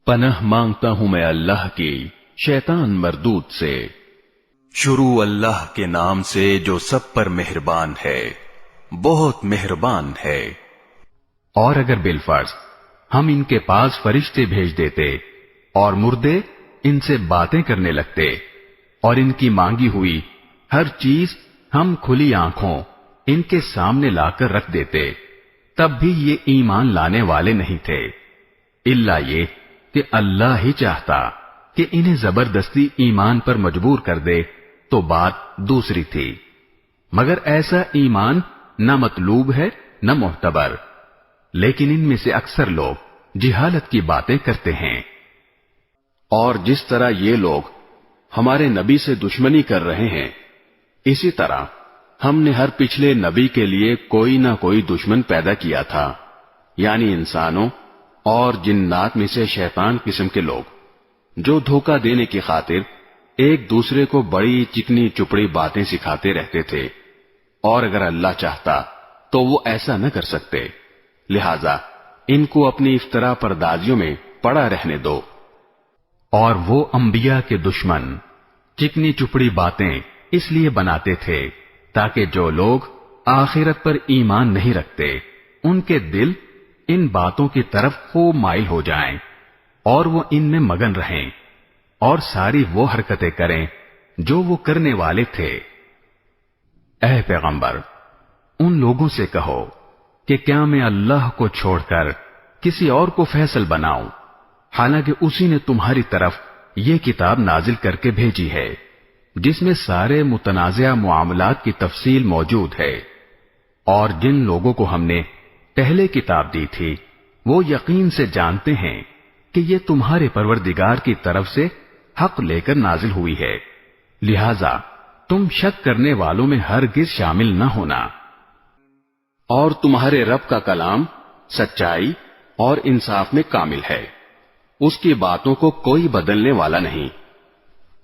پناہ مانگتا ہوں میں اللہ کی شیطان مردود سے۔ شروع اللہ کے نام سے جو سب پر مہربان ہے، بہت مہربان ہے۔ اور اگر بالفرض ہم ان کے پاس فرشتے بھیج دیتے اور مردے ان سے باتیں کرنے لگتے اور ان کی مانگی ہوئی ہر چیز ہم کھلی آنکھوں ان کے سامنے لا کر رکھ دیتے، تب بھی یہ ایمان لانے والے نہیں تھے، الا یہ کہ اللہ ہی چاہتا کہ انہیں زبردستی ایمان پر مجبور کر دے تو بات دوسری تھی، مگر ایسا ایمان نہ مطلوب ہے نہ معتبر، لیکن ان میں سے اکثر لوگ جہالت کی باتیں کرتے ہیں۔ اور جس طرح یہ لوگ ہمارے نبی سے دشمنی کر رہے ہیں، اسی طرح ہم نے ہر پچھلے نبی کے لیے کوئی نہ کوئی دشمن پیدا کیا تھا، یعنی انسانوں اور جنات میں سے شیطان قسم کے لوگ، جو دھوکہ دینے کی خاطر ایک دوسرے کو بڑی چکنی چپڑی باتیں سکھاتے رہتے تھے، اور اگر اللہ چاہتا تو وہ ایسا نہ کر سکتے، لہذا ان کو اپنی افطرا پردازیوں میں پڑا رہنے دو۔ اور وہ انبیاء کے دشمن چکنی چپڑی باتیں اس لیے بناتے تھے تاکہ جو لوگ آخرت پر ایمان نہیں رکھتے ان کے دل ان باتوں کی طرف خوب مائل ہو جائیں اور وہ ان میں مگن رہیں اور ساری وہ حرکتیں کریں جو وہ کرنے والے تھے۔ اے پیغمبر، ان لوگوں سے کہو کہ کیا میں اللہ کو چھوڑ کر کسی اور کو فیصل بناؤں، حالانکہ اسی نے تمہاری طرف یہ کتاب نازل کر کے بھیجی ہے جس میں سارے متنازع معاملات کی تفصیل موجود ہے، اور جن لوگوں کو ہم نے پہلے کتاب دی تھی وہ یقین سے جانتے ہیں کہ یہ تمہارے پروردگار کی طرف سے حق لے کر نازل ہوئی ہے، لہذا تم شک کرنے والوں میں ہرگز شامل نہ ہونا۔ اور تمہارے رب کا کلام سچائی اور انصاف میں کامل ہے، اس کی باتوں کو کوئی بدلنے والا نہیں،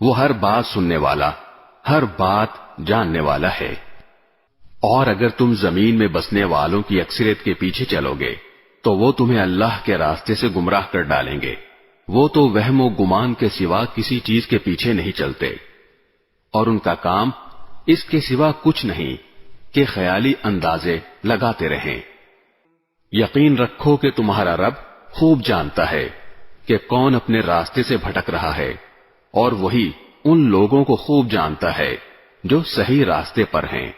وہ ہر بات سننے والا، ہر بات جاننے والا ہے۔ اور اگر تم زمین میں بسنے والوں کی اکثریت کے پیچھے چلو گے تو وہ تمہیں اللہ کے راستے سے گمراہ کر ڈالیں گے، وہ تو وہم و گمان کے سوا کسی چیز کے پیچھے نہیں چلتے، اور ان کا کام اس کے سوا کچھ نہیں کہ خیالی اندازے لگاتے رہیں۔ یقین رکھو کہ تمہارا رب خوب جانتا ہے کہ کون اپنے راستے سے بھٹک رہا ہے، اور وہی ان لوگوں کو خوب جانتا ہے جو صحیح راستے پر ہیں۔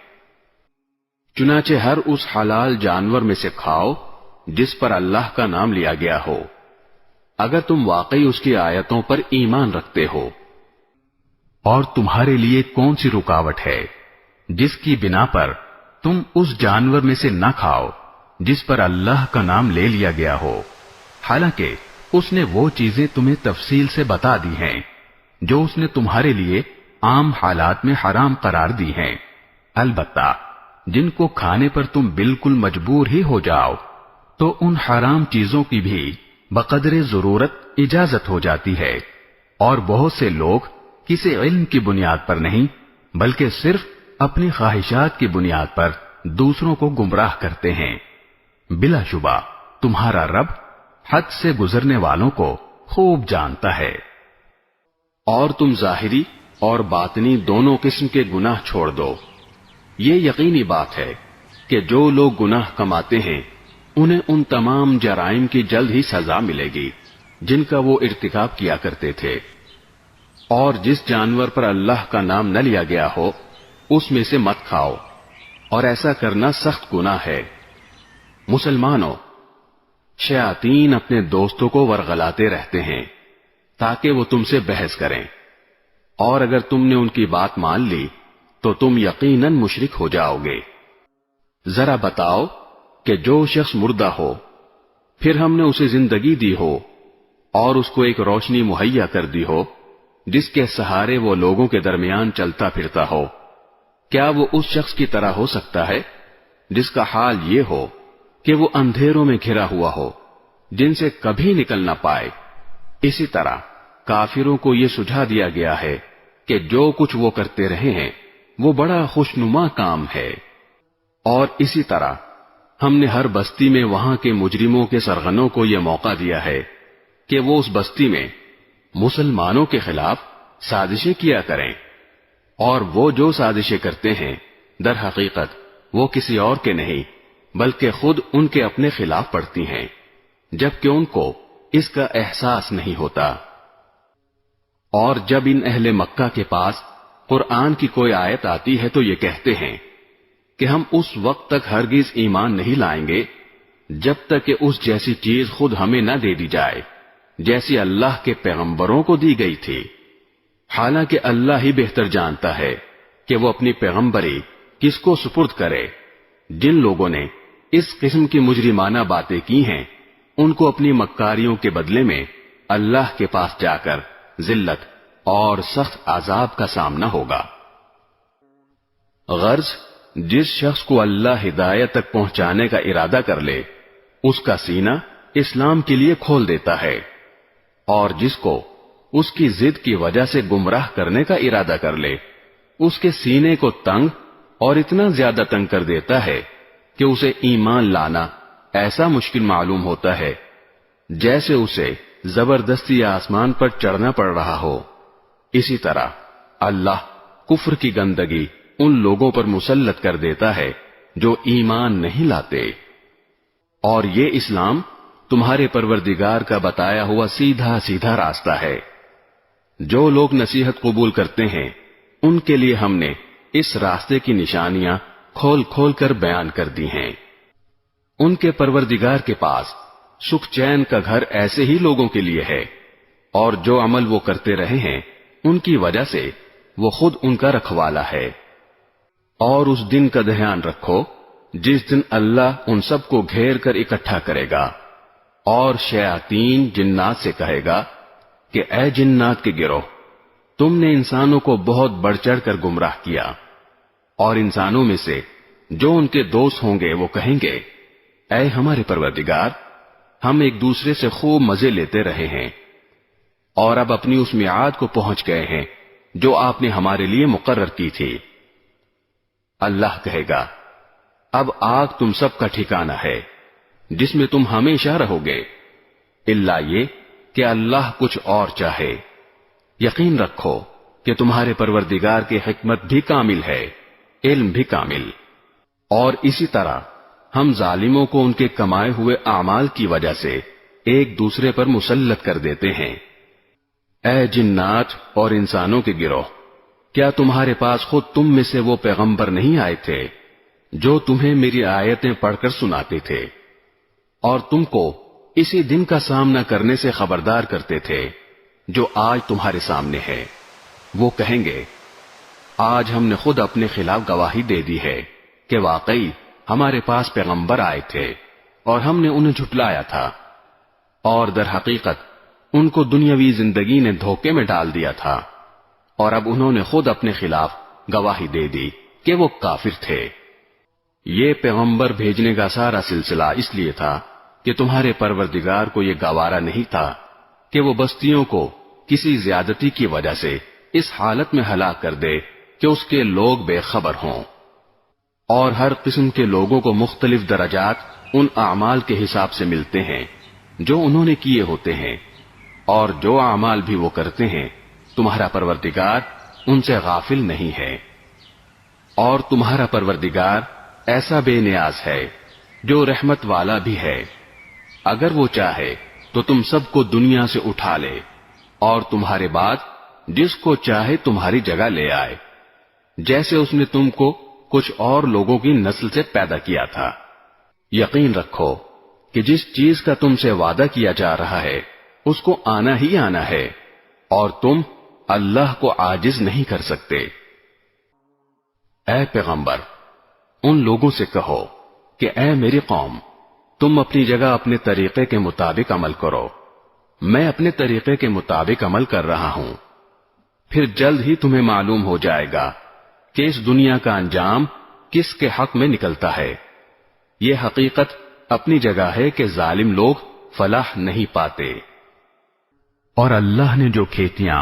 چنانچہ ہر اس حلال جانور میں سے کھاؤ جس پر اللہ کا نام لیا گیا ہو، اگر تم واقعی اس کی آیتوں پر ایمان رکھتے ہو۔ اور تمہارے لیے کون سی رکاوٹ ہے جس کی بنا پر تم اس جانور میں سے نہ کھاؤ جس پر اللہ کا نام لے لیا گیا ہو، حالانکہ اس نے وہ چیزیں تمہیں تفصیل سے بتا دی ہیں جو اس نے تمہارے لیے عام حالات میں حرام قرار دی ہیں، البتہ جن کو کھانے پر تم بالکل مجبور ہی ہو جاؤ تو ان حرام چیزوں کی بھی بقدر ضرورت اجازت ہو جاتی ہے، اور بہت سے لوگ کسی علم کی بنیاد پر نہیں بلکہ صرف اپنی خواہشات کی بنیاد پر دوسروں کو گمراہ کرتے ہیں۔ بلا شبہ تمہارا رب حد سے گزرنے والوں کو خوب جانتا ہے۔ اور تم ظاہری اور باطنی دونوں قسم کے گناہ چھوڑ دو۔ یہ یقینی بات ہے کہ جو لوگ گناہ کماتے ہیں انہیں ان تمام جرائم کی جلد ہی سزا ملے گی جن کا وہ ارتکاب کیا کرتے تھے۔ اور جس جانور پر اللہ کا نام نہ لیا گیا ہو اس میں سے مت کھاؤ، اور ایسا کرنا سخت گناہ ہے۔ مسلمانوں، شیاطین اپنے دوستوں کو ورغلاتے رہتے ہیں تاکہ وہ تم سے بحث کریں، اور اگر تم نے ان کی بات مان لی تو تم یقیناً مشرک ہو جاؤ گے۔ ذرا بتاؤ کہ جو شخص مردہ ہو پھر ہم نے اسے زندگی دی ہو اور اس کو ایک روشنی مہیا کر دی ہو جس کے سہارے وہ لوگوں کے درمیان چلتا پھرتا ہو، کیا وہ اس شخص کی طرح ہو سکتا ہے جس کا حال یہ ہو کہ وہ اندھیروں میں گھرا ہوا ہو جن سے کبھی نکل نہ پائے؟ اسی طرح کافروں کو یہ سجھا دیا گیا ہے کہ جو کچھ وہ کرتے رہے ہیں وہ بڑا خوشنما کام ہے، اور اسی طرح ہم نے ہر بستی میں وہاں کے مجرموں کے سرغنوں کو یہ موقع دیا ہے کہ وہ اس بستی میں مسلمانوں کے خلاف سازشیں کیا کریں، اور وہ جو سازشیں کرتے ہیں در حقیقت وہ کسی اور کے نہیں بلکہ خود ان کے اپنے خلاف پڑتی ہیں، جبکہ ان کو اس کا احساس نہیں ہوتا۔ اور جب ان اہل مکہ کے پاس قرآن کی کوئی آیت آتی ہے تو یہ کہتے ہیں کہ ہم اس وقت تک ہرگز ایمان نہیں لائیں گے جب تک کہ اس جیسی چیز خود ہمیں نہ دے دی جائے جیسی اللہ کے پیغمبروں کو دی گئی تھی، حالانکہ اللہ ہی بہتر جانتا ہے کہ وہ اپنی پیغمبری کس کو سپرد کرے۔ جن لوگوں نے اس قسم کی مجرمانہ باتیں کی ہیں ان کو اپنی مکاریوں کے بدلے میں اللہ کے پاس جا کر ذلت اور سخت عذاب کا سامنا ہوگا۔ غرض جس شخص کو اللہ ہدایت تک پہنچانے کا ارادہ کر لے اس کا سینہ اسلام کے لیے کھول دیتا ہے، اور جس کو اس کی ضد کی وجہ سے گمراہ کرنے کا ارادہ کر لے اس کے سینے کو تنگ اور اتنا زیادہ تنگ کر دیتا ہے کہ اسے ایمان لانا ایسا مشکل معلوم ہوتا ہے جیسے اسے زبردستی آسمان پر چڑھنا پڑ رہا ہو۔ اسی طرح اللہ کفر کی گندگی ان لوگوں پر مسلط کر دیتا ہے جو ایمان نہیں لاتے، اور یہ اسلام تمہارے پروردگار کا بتایا ہوا سیدھا سیدھا راستہ ہے۔ جو لوگ نصیحت قبول کرتے ہیں ان کے لیے ہم نے اس راستے کی نشانیاں کھول کھول کر بیان کر دی ہیں۔ ان کے پروردگار کے پاس سکھ چین کا گھر ایسے ہی لوگوں کے لیے ہے، اور جو عمل وہ کرتے رہے ہیں ان کی وجہ سے وہ خود ان کا رکھوالا ہے۔ اور اس دن کا دھیان رکھو جس دن اللہ ان سب کو گھیر کر اکٹھا کرے گا، اور شیاطین جنات سے کہے گا کہ اے جنات کے گروہ، تم نے انسانوں کو بہت بڑھ چڑھ کر گمراہ کیا، اور انسانوں میں سے جو ان کے دوست ہوں گے وہ کہیں گے اے ہمارے پروردگار، ہم ایک دوسرے سے خوب مزے لیتے رہے ہیں، اور اب اپنی اس میعاد کو پہنچ گئے ہیں جو آپ نے ہمارے لیے مقرر کی تھی۔ اللہ کہے گا اب آگ تم سب کا ٹھکانہ ہے جس میں تم ہمیشہ رہو گے، الا یہ کہ اللہ کچھ اور چاہے۔ یقین رکھو کہ تمہارے پروردگار کی حکمت بھی کامل ہے، علم بھی کامل۔ اور اسی طرح ہم ظالموں کو ان کے کمائے ہوئے اعمال کی وجہ سے ایک دوسرے پر مسلط کر دیتے ہیں۔ اے جنات اور انسانوں کے گروہ، کیا تمہارے پاس خود تم میں سے وہ پیغمبر نہیں آئے تھے جو تمہیں میری آیتیں پڑھ کر سناتے تھے اور تم کو اسی دن کا سامنا کرنے سے خبردار کرتے تھے جو آج تمہارے سامنے ہے؟ وہ کہیں گے آج ہم نے خود اپنے خلاف گواہی دے دی ہے کہ واقعی ہمارے پاس پیغمبر آئے تھے اور ہم نے انہیں جھٹلایا تھا، اور در حقیقت ان کو دنیاوی زندگی نے دھوکے میں ڈال دیا تھا، اور اب انہوں نے خود اپنے خلاف گواہی دے دی کہ وہ کافر تھے۔ یہ پیغمبر بھیجنے کا سارا سلسلہ اس لیے تھا کہ تمہارے پروردگار کو یہ گوارا نہیں تھا کہ وہ بستیوں کو کسی زیادتی کی وجہ سے اس حالت میں ہلاک کر دے کہ اس کے لوگ بے خبر ہوں، اور ہر قسم کے لوگوں کو مختلف درجات ان اعمال کے حساب سے ملتے ہیں جو انہوں نے کیے ہوتے ہیں، اور جو اعمال بھی وہ کرتے ہیں تمہارا پروردگار ان سے غافل نہیں ہے۔ اور تمہارا پروردگار ایسا بے نیاز ہے جو رحمت والا بھی ہے، اگر وہ چاہے تو تم سب کو دنیا سے اٹھا لے اور تمہارے بعد جس کو چاہے تمہاری جگہ لے آئے، جیسے اس نے تم کو کچھ اور لوگوں کی نسل سے پیدا کیا تھا۔ یقین رکھو کہ جس چیز کا تم سے وعدہ کیا جا رہا ہے اس کو آنا ہی آنا ہے، اور تم اللہ کو عاجز نہیں کر سکتے۔ اے پیغمبر، ان لوگوں سے کہو کہ اے میری قوم، تم اپنی جگہ اپنے طریقے کے مطابق عمل کرو، میں اپنے طریقے کے مطابق عمل کر رہا ہوں، پھر جلد ہی تمہیں معلوم ہو جائے گا کہ اس دنیا کا انجام کس کے حق میں نکلتا ہے۔ یہ حقیقت اپنی جگہ ہے کہ ظالم لوگ فلاح نہیں پاتے۔ اور اللہ نے جو کھیتیاں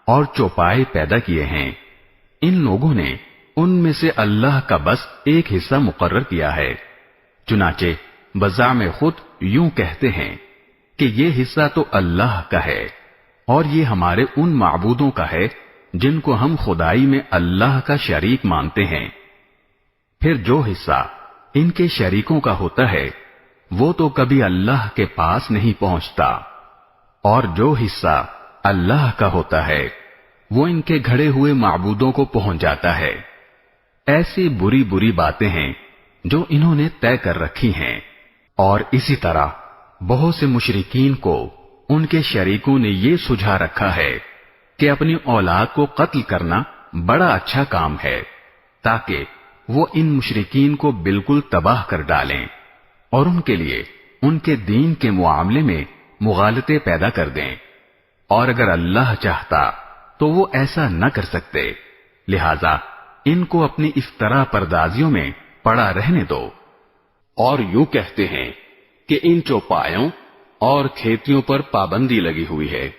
اور چوپائے پیدا کیے ہیں ان لوگوں نے ان میں سے اللہ کا بس ایک حصہ مقرر کیا ہے، چنانچہ بزعم خود یوں کہتے ہیں کہ یہ حصہ تو اللہ کا ہے اور یہ ہمارے ان معبودوں کا ہے جن کو ہم خدائی میں اللہ کا شریک مانتے ہیں۔ پھر جو حصہ ان کے شریکوں کا ہوتا ہے وہ تو کبھی اللہ کے پاس نہیں پہنچتا، اور جو حصہ اللہ کا ہوتا ہے وہ ان کے گھڑے ہوئے معبودوں کو پہنچ جاتا ہے۔ ایسی بری بری باتیں ہیں جو انہوں نے طے کر رکھی ہیں، اور اسی طرح بہت سے مشرکین کو ان کے شریکوں نے یہ سجھا رکھا ہے کہ اپنی اولاد کو قتل کرنا بڑا اچھا کام ہے، تاکہ وہ ان مشرکین کو بالکل تباہ کر ڈالیں اور ان کے لیے ان کے دین کے معاملے میں مغالطے پیدا کر دیں، اور اگر اللہ چاہتا تو وہ ایسا نہ کر سکتے، لہذا ان کو اپنی افترا پردازیوں میں پڑا رہنے دو۔ اور یوں کہتے ہیں کہ ان چوپایوں اور کھیتیوں پر پابندی لگی ہوئی ہے۔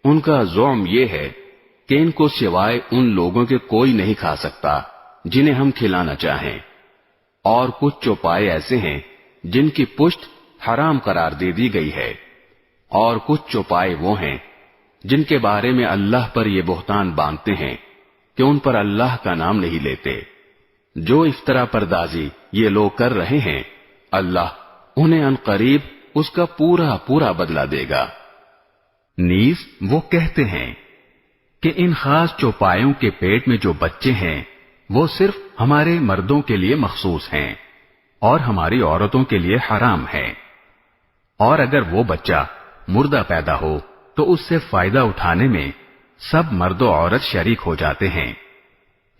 ان کا زعم یہ ہے کہ ان کو سوائے ان لوگوں کے کوئی نہیں کھا سکتا جنہیں ہم کھلانا چاہیں، اور کچھ چوپائے ایسے ہیں جن کی پشت حرام قرار دے دی گئی ہے، اور کچھ چوپائے وہ ہیں جن کے بارے میں اللہ پر یہ بہتان باندھتے ہیں کہ ان پر اللہ کا نام نہیں لیتے۔ جو افطرا پردازی یہ لوگ کر رہے ہیں اللہ انہیں عنقریب اس کا پورا پورا بدلہ دے گا۔ نیز وہ کہتے ہیں کہ ان خاص چوپایوں کے پیٹ میں جو بچے ہیں وہ صرف ہمارے مردوں کے لیے مخصوص ہیں اور ہماری عورتوں کے لیے حرام ہیں، اور اگر وہ بچہ مردہ پیدا ہو تو اس سے فائدہ اٹھانے میں سب مرد و عورت شریک ہو جاتے ہیں۔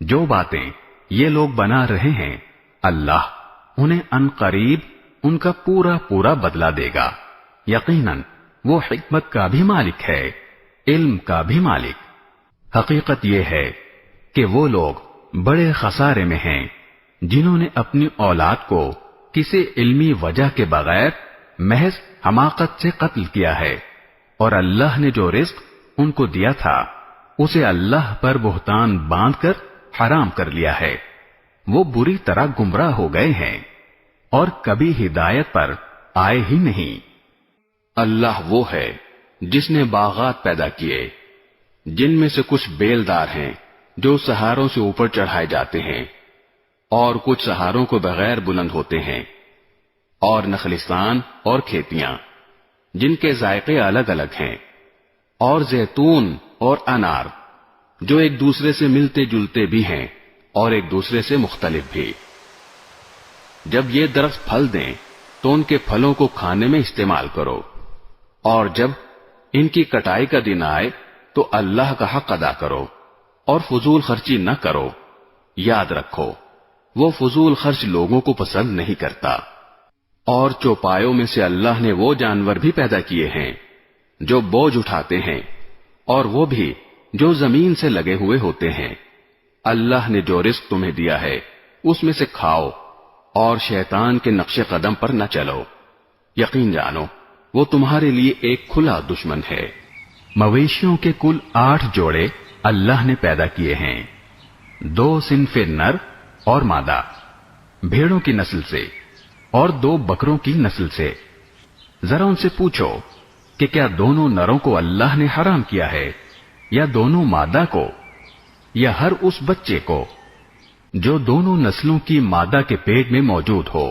جو باتیں یہ لوگ بنا رہے ہیں اللہ انہیں عنقریب ان کا پورا پورا بدلہ دے گا، یقیناً وہ حکمت کا بھی مالک ہے، علم کا بھی مالک۔ حقیقت یہ ہے کہ وہ لوگ بڑے خسارے میں ہیں جنہوں نے اپنی اولاد کو کسی علمی وجہ کے بغیر محض حماقت سے قتل کیا ہے، اور اللہ نے جو رزق ان کو دیا تھا اسے اللہ پر بہتان باندھ کر حرام کر لیا ہے۔ وہ بری طرح گمراہ ہو گئے ہیں اور کبھی ہدایت پر آئے ہی نہیں۔ اللہ وہ ہے جس نے باغات پیدا کیے جن میں سے کچھ بیلدار ہیں جو سہاروں سے اوپر چڑھائے جاتے ہیں، اور کچھ سہاروں کو بغیر بلند ہوتے ہیں، اور نخلستان اور کھیتیاں جن کے ذائقے الگ الگ ہیں، اور زیتون اور انار جو ایک دوسرے سے ملتے جلتے بھی ہیں اور ایک دوسرے سے مختلف بھی۔ جب یہ درخت پھل دیں تو ان کے پھلوں کو کھانے میں استعمال کرو، اور جب ان کی کٹائی کا دن آئے تو اللہ کا حق ادا کرو اور فضول خرچی نہ کرو۔ یاد رکھو وہ فضول خرچ لوگوں کو پسند نہیں کرتا۔ اور چوپایوں میں سے اللہ نے وہ جانور بھی پیدا کیے ہیں جو بوجھ اٹھاتے ہیں، اور وہ بھی جو زمین سے لگے ہوئے ہوتے ہیں۔ اللہ نے جو رزق تمہیں دیا ہے اس میں سے کھاؤ، اور شیطان کے نقش قدم پر نہ چلو، یقین جانو وہ تمہارے لیے ایک کھلا دشمن ہے۔ مویشیوں کے کل 8 جوڑے اللہ نے پیدا کیے ہیں، 2 صنف نر اور مادہ، بھیڑوں کی نسل سے اور 2 بکروں کی نسل سے۔ ذرا ان سے پوچھو کہ کیا دونوں نروں کو اللہ نے حرام کیا ہے، یا دونوں مادہ کو، یا ہر اس بچے کو جو دونوں نسلوں کی مادہ کے پیٹ میں موجود ہو؟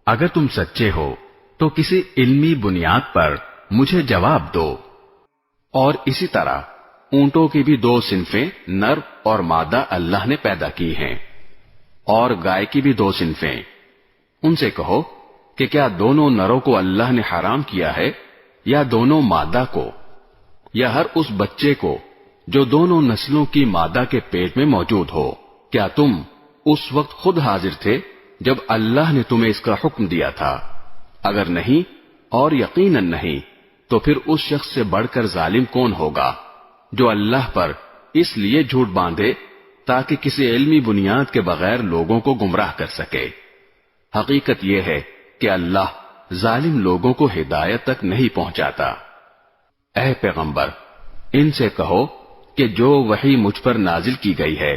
اگر تم سچے ہو تو کسی علمی بنیاد پر مجھے جواب دو۔ اور اسی طرح اونٹوں کی بھی 2 صنفیں نر اور مادہ اللہ نے پیدا کی ہیں، اور گائے کی بھی 2 صنفیں۔ ان سے کہو کہ کیا دونوں نروں کو اللہ نے حرام کیا ہے، یا دونوں مادہ کو، یا ہر اس بچے کو جو دونوں نسلوں کی مادہ کے پیٹ میں موجود ہو؟ کیا تم اس وقت خود حاضر تھے جب اللہ نے تمہیں اس کا حکم دیا تھا؟ اگر نہیں، اور یقیناً نہیں، تو پھر اس شخص سے بڑھ کر ظالم کون ہوگا جو اللہ پر اس لیے جھوٹ باندھے تاکہ کسی علمی بنیاد کے بغیر لوگوں کو گمراہ کر سکے۔ حقیقت یہ ہے کہ اللہ ظالم لوگوں کو ہدایت تک نہیں پہنچاتا۔ اے پیغمبر، ان سے کہو کہ جو وحی مجھ پر نازل کی گئی ہے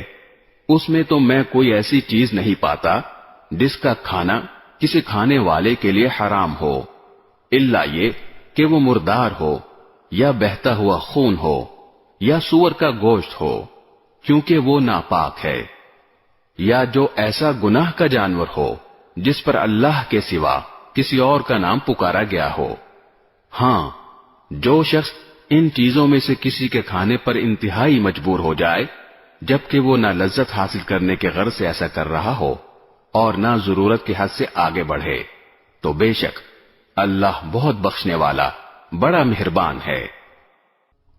اس میں تو میں کوئی ایسی چیز نہیں پاتا جس کا کھانا کسی کھانے والے کے لیے حرام ہو، الا یہ کہ وہ مردار ہو یا بہتا ہوا خون ہو یا سور کا گوشت ہو، کیونکہ وہ ناپاک ہے، یا جو ایسا گناہ کا جانور ہو جس پر اللہ کے سوا کسی اور کا نام پکارا گیا ہو۔ ہاں، جو شخص ان چیزوں میں سے کسی کے کھانے پر انتہائی مجبور ہو جائے، جبکہ وہ نہ لذت حاصل کرنے کے غرض سے ایسا کر رہا ہو اور نہ ضرورت کے حد سے آگے بڑھے، تو بے شک اللہ بہت بخشنے والا بڑا مہربان ہے۔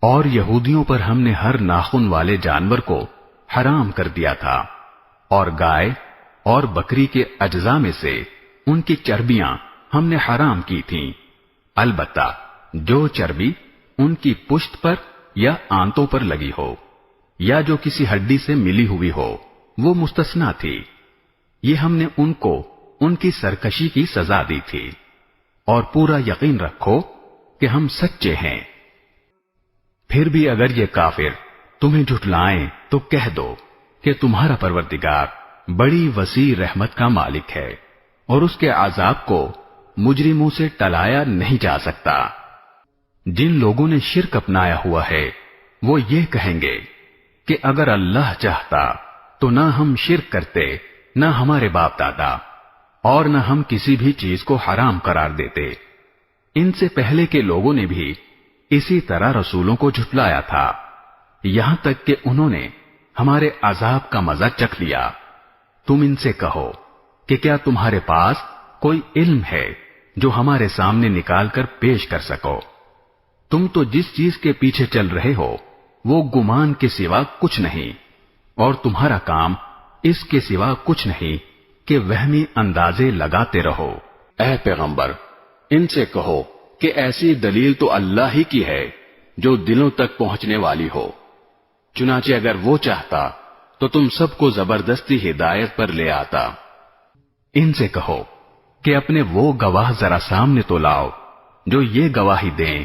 اور یہودیوں پر ہم نے ہر ناخن والے جانور کو حرام کر دیا تھا، اور گائے اور بکری کے اجزاء میں سے ان کی چربیاں ہم نے حرام کی تھیں، البتہ جو چربی ان کی پشت پر یا آنتوں پر لگی ہو یا جو کسی ہڈی سے ملی ہوئی ہو وہ مستثنا تھی۔ یہ ہم نے ان کو ان کی سرکشی کی سزا دی تھی، اور پورا یقین رکھو کہ ہم سچے ہیں۔ پھر بھی اگر یہ کافر تمہیں جھٹلائیں تو کہہ دو کہ تمہارا پروردگار بڑی وسیع رحمت کا مالک ہے، اور اس کے عذاب کو مجرموں سے ٹلایا نہیں جا سکتا۔ جن لوگوں نے شرک اپنایا ہوا ہے وہ یہ کہیں گے کہ اگر اللہ چاہتا تو نہ ہم شرک کرتے، نہ ہمارے باپ دادا، اور نہ ہم کسی بھی چیز کو حرام قرار دیتے۔ ان سے پہلے کے لوگوں نے بھی اسی طرح رسولوں کو جھٹلایا تھا، یہاں تک کہ انہوں نے ہمارے عذاب کا مزہ چکھ لیا۔ تم ان سے کہو کہ کیا تمہارے پاس کوئی علم ہے جو ہمارے سامنے نکال کر پیش کر سکو؟ تم تو جس چیز کے پیچھے چل رہے ہو وہ گمان کے سوا کچھ نہیں، اور تمہارا کام اس کے سوا کچھ نہیں کہ وہمی اندازے لگاتے رہو۔ اے پیغمبر، ان سے کہو کہ ایسی دلیل تو اللہ ہی کی ہے جو دلوں تک پہنچنے والی ہو، چنانچہ اگر وہ چاہتا تو تم سب کو زبردستی ہدایت پر لے آتا۔ ان سے کہو کہ اپنے وہ گواہ ذرا سامنے تو لاؤ جو یہ گواہی دیں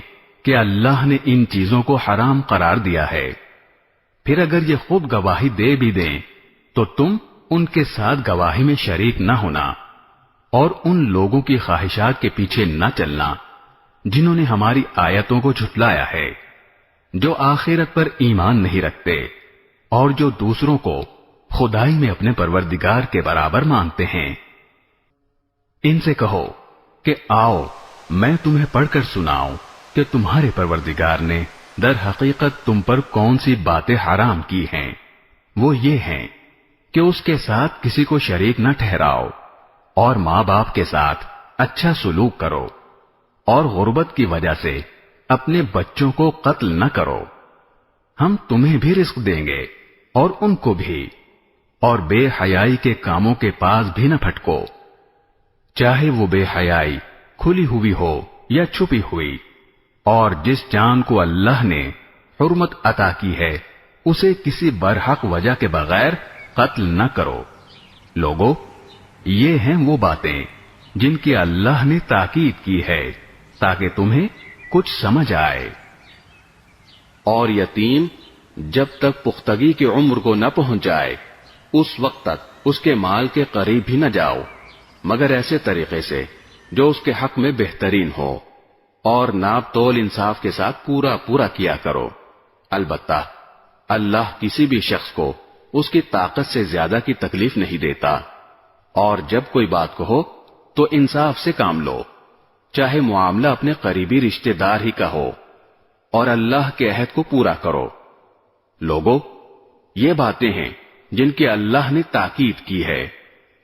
کہ اللہ نے ان چیزوں کو حرام قرار دیا ہے۔ پھر اگر یہ خود گواہی دے بھی دیں تو تم ان کے ساتھ گواہی میں شریک نہ ہونا، اور ان لوگوں کی خواہشات کے پیچھے نہ چلنا جنہوں نے ہماری آیتوں کو جھٹلایا ہے، جو آخرت پر ایمان نہیں رکھتے اور جو دوسروں کو خدائی میں اپنے پروردگار کے برابر مانتے ہیں۔ ان سے کہو کہ آؤ میں تمہیں پڑھ کر سناؤں کہ تمہارے پروردگار نے در حقیقت تم پر کون سی باتیں حرام کی ہیں۔ وہ یہ ہیں کہ اس کے ساتھ کسی کو شریک نہ ٹھہراؤ، اور ماں باپ کے ساتھ اچھا سلوک کرو، اور غربت کی وجہ سے اپنے بچوں کو قتل نہ کرو۔ ہم تمہیں بھی رزق دیں گے اور ان کو بھی، اور بے حیائی کے کاموں کے پاس بھی نہ پھٹکو، چاہے وہ بے حیائی کھلی ہوئی ہو یا چھپی ہوئی، اور جس جان کو اللہ نے حرمت عطا کی ہے اسے کسی برحق وجہ کے بغیر قتل نہ کرو۔ لوگو، یہ ہیں وہ باتیں جن کی اللہ نے تاکید کی ہے تاکہ تمہیں کچھ سمجھ آئے۔ اور یتیم جب تک پختگی کی عمر کو نہ پہنچ جائے اس وقت تک اس کے مال کے قریب بھی نہ جاؤ، مگر ایسے طریقے سے جو اس کے حق میں بہترین ہو، اور ناپ تول انصاف کے ساتھ پورا پورا کیا کرو۔ البتہ اللہ کسی بھی شخص کو اس کی طاقت سے زیادہ کی تکلیف نہیں دیتا، اور جب کوئی بات کہو تو انصاف سے کام لو، چاہے معاملہ اپنے قریبی رشتہ دار ہی کا ہو، اور اللہ کے عہد کو پورا کرو۔ لوگو، یہ باتیں ہیں جن کی اللہ نے تاکید کی ہے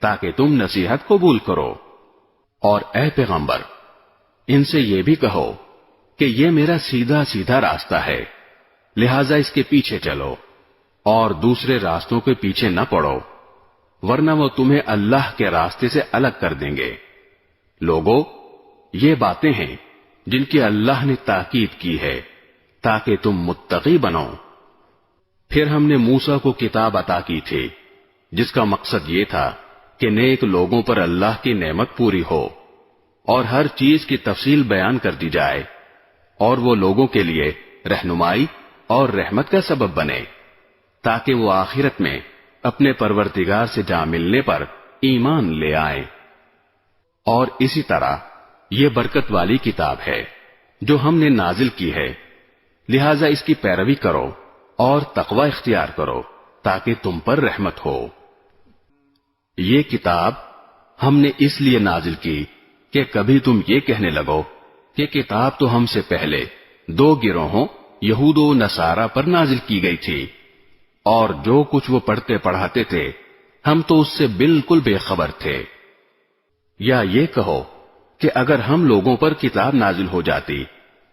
تاکہ تم نصیحت قبول کرو۔ اور اے پیغمبر، ان سے یہ بھی کہو کہ یہ میرا سیدھا سیدھا راستہ ہے، لہذا اس کے پیچھے چلو اور دوسرے راستوں کے پیچھے نہ پڑو، ورنہ وہ تمہیں اللہ کے راستے سے الگ کر دیں گے۔ لوگو، یہ باتیں ہیں جن کی اللہ نے تاکید کی ہے تاکہ تم متقی بنو۔ پھر ہم نے موسیٰ کو کتاب عطا کی تھی جس کا مقصد یہ تھا کہ نیک لوگوں پر اللہ کی نعمت پوری ہو اور ہر چیز کی تفصیل بیان کر دی جائے، اور وہ لوگوں کے لیے رہنمائی اور رحمت کا سبب بنے تاکہ وہ آخرت میں اپنے پروردگار سے جا ملنے پر ایمان لے آئیں۔ اور اسی طرح یہ برکت والی کتاب ہے جو ہم نے نازل کی ہے، لہذا اس کی پیروی کرو اور تقوی اختیار کرو تاکہ تم پر رحمت ہو۔ یہ کتاب ہم نے اس لیے نازل کی کہ کبھی تم یہ کہنے لگو کہ کتاب تو ہم سے پہلے 2 گروہوں یہود و نصارہ پر نازل کی گئی تھی، اور جو کچھ وہ پڑھتے پڑھاتے تھے ہم تو اس سے بالکل بے خبر تھے۔ یا یہ کہو کہ اگر ہم لوگوں پر کتاب نازل ہو جاتی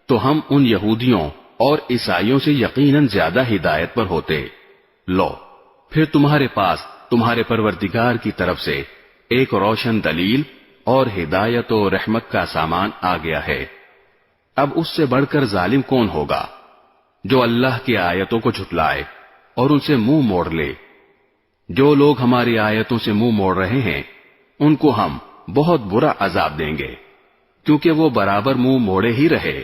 تو ہم ان یہودیوں اور عیسائیوں سے یقیناً زیادہ ہدایت پر ہوتے۔ لو، پھر تمہارے پاس تمہارے پروردگار کی طرف سے ایک روشن دلیل اور ہدایت و رحمت کا سامان آ گیا ہے۔ اب اس سے بڑھ کر ظالم کون ہوگا جو اللہ کی آیتوں کو جھٹلائے اور ان سے منہ موڑ لے۔ جو لوگ ہماری آیتوں سے منہ موڑ رہے ہیں ان کو ہم بہت برا عذاب دیں گے، کیونکہ وہ برابر منہ موڑے ہی رہے۔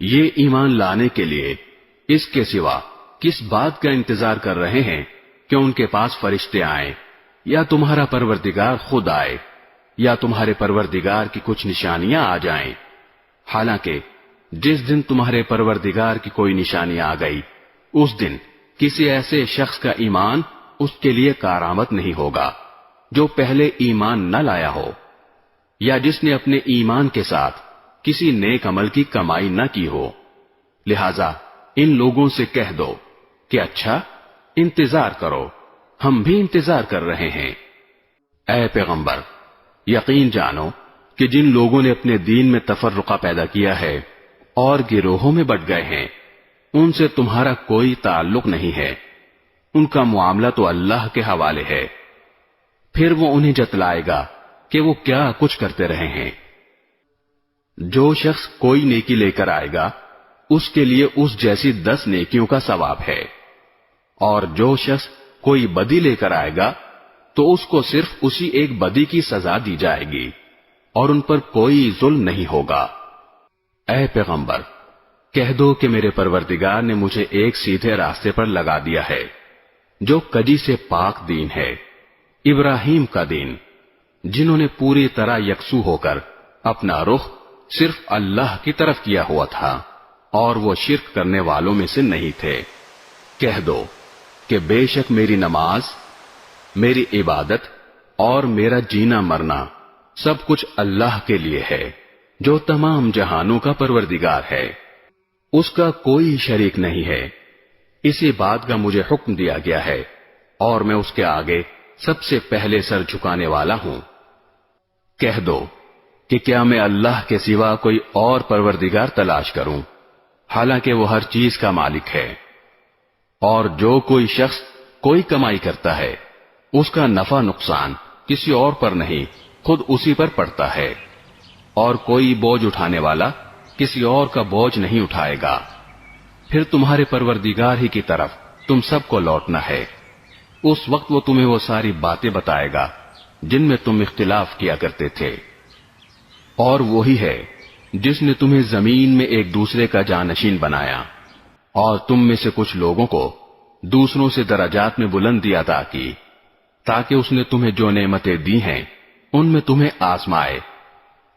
یہ ایمان لانے کے لیے اس کے سوا کس بات کا انتظار کر رہے ہیں کہ ان کے پاس فرشتے آئیں، یا تمہارا پروردگار خود آئے، یا تمہارے پروردگار کی کچھ نشانیاں آ جائیں؟ حالانکہ جس دن تمہارے پروردگار کی کوئی نشانی آ گئی، اس دن کسی ایسے شخص کا ایمان اس کے لیے کارآمد نہیں ہوگا جو پہلے ایمان نہ لایا ہو، یا جس نے اپنے ایمان کے ساتھ کسی نیک عمل کی کمائی نہ کی ہو۔ لہذا ان لوگوں سے کہہ دو کہ اچھا انتظار کرو، ہم بھی انتظار کر رہے ہیں۔ اے پیغمبر، یقین جانو کہ جن لوگوں نے اپنے دین میں تفرقہ پیدا کیا ہے اور گروہوں میں بٹ گئے ہیں، ان سے تمہارا کوئی تعلق نہیں ہے، ان کا معاملہ تو اللہ کے حوالے ہے، پھر وہ انہیں جتلائے گا کہ وہ کیا کچھ کرتے رہے ہیں۔ جو شخص کوئی نیکی لے کر آئے گا اس کے لیے اس جیسی 10 نیکیوں کا ثواب ہے، اور جو شخص کوئی بدی لے کر آئے گا تو اس کو صرف اسی ایک بدی کی سزا دی جائے گی، اور ان پر کوئی ظلم نہیں ہوگا۔ اے پیغمبر، کہہ دو کہ میرے پروردگار نے مجھے ایک سیدھے راستے پر لگا دیا ہے جو کجی سے پاک دین ہے، ابراہیم کا دین، جنہوں نے پوری طرح یکسو ہو کر اپنا رخ صرف اللہ کی طرف کیا ہوا تھا، اور وہ شرک کرنے والوں میں سے نہیں تھے۔ کہہ دو کہ بے شک میری نماز، میری عبادت اور میرا جینا مرنا سب کچھ اللہ کے لیے ہے جو تمام جہانوں کا پروردگار ہے، اس کا کوئی شریک نہیں ہے۔ اسی بات کا مجھے حکم دیا گیا ہے اور میں اس کے آگے سب سے پہلے سر جھکانے والا ہوں۔ کہہ دو کہ کیا میں اللہ کے سوا کوئی اور پروردگار تلاش کروں، حالانکہ وہ ہر چیز کا مالک ہے، اور جو کوئی شخص کوئی کمائی کرتا ہے اس کا نفع نقصان کسی اور پر نہیں خود اسی پر پڑتا ہے، اور کوئی بوجھ اٹھانے والا کسی اور کا بوجھ نہیں اٹھائے گا۔ پھر تمہارے پروردگار ہی کی طرف تم سب کو لوٹنا ہے، اس وقت وہ تمہیں وہ ساری باتیں بتائے گا جن میں تم اختلاف کیا کرتے تھے۔ اور وہی ہے جس نے تمہیں زمین میں ایک دوسرے کا جانشین بنایا، اور تم میں سے کچھ لوگوں کو دوسروں سے درجات میں بلندی عطا کی، تاکہ اس نے تمہیں جو نعمتیں دی ہیں ان میں تمہیں آزمائے۔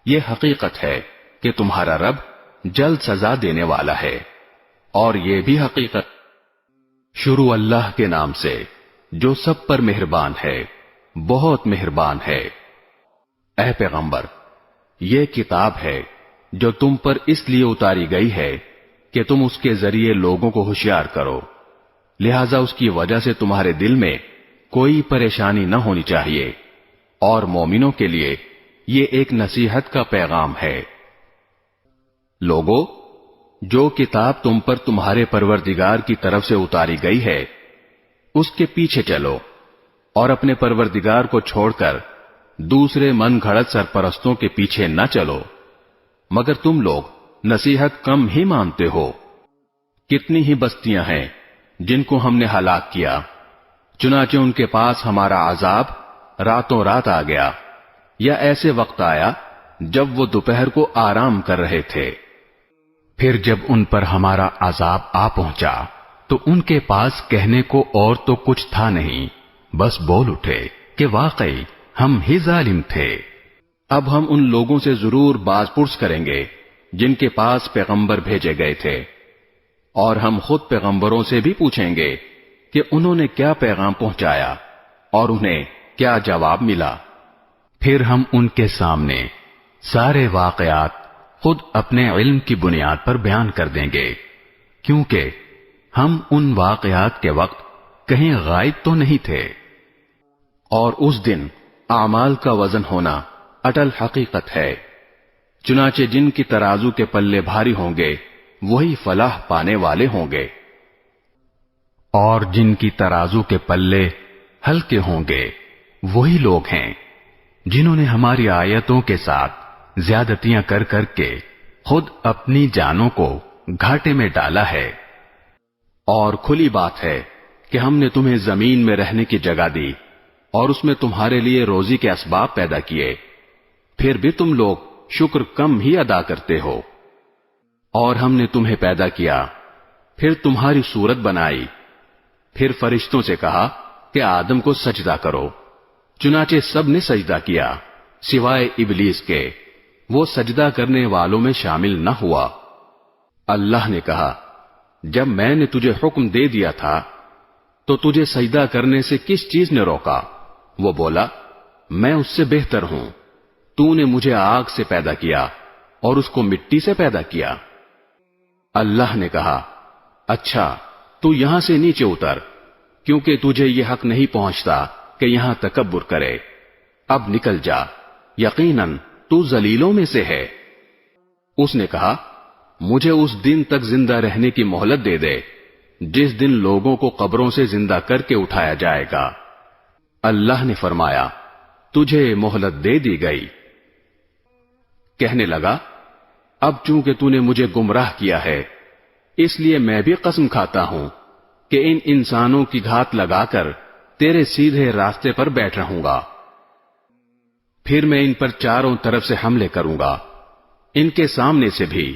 یہ حقیقت ہے کہ تمہارا رب جلد سزا دینے والا ہے، اور یہ بھی حقیقت شروع اللہ کے نام سے جو سب پر مہربان ہے، بہت مہربان ہے۔ اے پیغمبر، یہ کتاب ہے جو تم پر اس لیے اتاری گئی ہے کہ تم اس کے ذریعے لوگوں کو ہوشیار کرو، لہذا اس کی وجہ سے تمہارے دل میں کوئی پریشانی نہ ہونی چاہیے، اور مومنوں کے لیے یہ ایک نصیحت کا پیغام ہے۔ لوگو، جو کتاب تم پر تمہارے پروردگار کی طرف سے اتاری گئی ہے اس کے پیچھے چلو، اور اپنے پروردگار کو چھوڑ کر دوسرے من گھڑت سرپرستوں کے پیچھے نہ چلو، مگر تم لوگ نصیحت کم ہی مانتے ہو۔ کتنی ہی بستیاں ہیں جن کو ہم نے ہلاک کیا، چنانچہ ان کے پاس ہمارا عذاب راتوں رات آ گیا، یا ایسے وقت آیا جب وہ دوپہر کو آرام کر رہے تھے۔ پھر جب ان پر ہمارا عذاب آ پہنچا تو ان کے پاس کہنے کو اور تو کچھ تھا نہیں، بس بول اٹھے کہ واقعی ہم ہی ظالم تھے۔ اب ہم ان لوگوں سے ضرور باز پرس کریں گے جن کے پاس پیغمبر بھیجے گئے تھے، اور ہم خود پیغمبروں سے بھی پوچھیں گے کہ انہوں نے کیا پیغام پہنچایا اور انہیں کیا جواب ملا۔ پھر ہم ان کے سامنے سارے واقعات خود اپنے علم کی بنیاد پر بیان کر دیں گے، کیونکہ ہم ان واقعات کے وقت کہیں غائب تو نہیں تھے۔ اور اس دن اعمال کا وزن ہونا اٹل حقیقت ہے، چنانچہ جن کی ترازو کے پلے بھاری ہوں گے وہی فلاح پانے والے ہوں گے، اور جن کی ترازو کے پلے ہلکے ہوں گے وہی لوگ ہیں جنہوں نے ہماری آیتوں کے ساتھ زیادتیاں کر کر کے خود اپنی جانوں کو گھاٹے میں ڈالا ہے۔ اور کھلی بات ہے کہ ہم نے تمہیں زمین میں رہنے کی جگہ دی اور اس میں تمہارے لیے روزی کے اسباب پیدا کیے، پھر بھی تم لوگ شکر کم ہی ادا کرتے ہو۔ اور ہم نے تمہیں پیدا کیا، پھر تمہاری صورت بنائی، پھر فرشتوں سے کہا کہ آدم کو سجدہ کرو، چنانچہ سب نے سجدہ کیا سوائے ابلیس کے، وہ سجدہ کرنے والوں میں شامل نہ ہوا۔ اللہ نے کہا، جب میں نے تجھے حکم دے دیا تھا تو تجھے سجدہ کرنے سے کس چیز نے روکا؟ وہ بولا، میں اس سے بہتر ہوں، تو نے مجھے آگ سے پیدا کیا اور اس کو مٹی سے پیدا کیا۔ اللہ نے کہا، اچھا تو یہاں سے نیچے اتر، کیونکہ تجھے یہ حق نہیں پہنچتا کہ یہاں تکبر کرے، اب نکل جا، یقیناً تو ذلیلوں میں سے ہے۔ اس نے کہا، مجھے اس دن تک زندہ رہنے کی مہلت دے دے جس دن لوگوں کو قبروں سے زندہ کر کے اٹھایا جائے گا۔ اللہ نے فرمایا، تجھے مہلت دے دی گئی۔ کہنے لگا، اب چونکہ تو نے مجھے گمراہ کیا ہے، اس لیے میں بھی قسم کھاتا ہوں کہ ان انسانوں کی گھات لگا کر تیرے سیدھے راستے پر بیٹھ رہوں گا، پھر میں ان پر چاروں طرف سے حملے کروں گا، ان کے سامنے سے بھی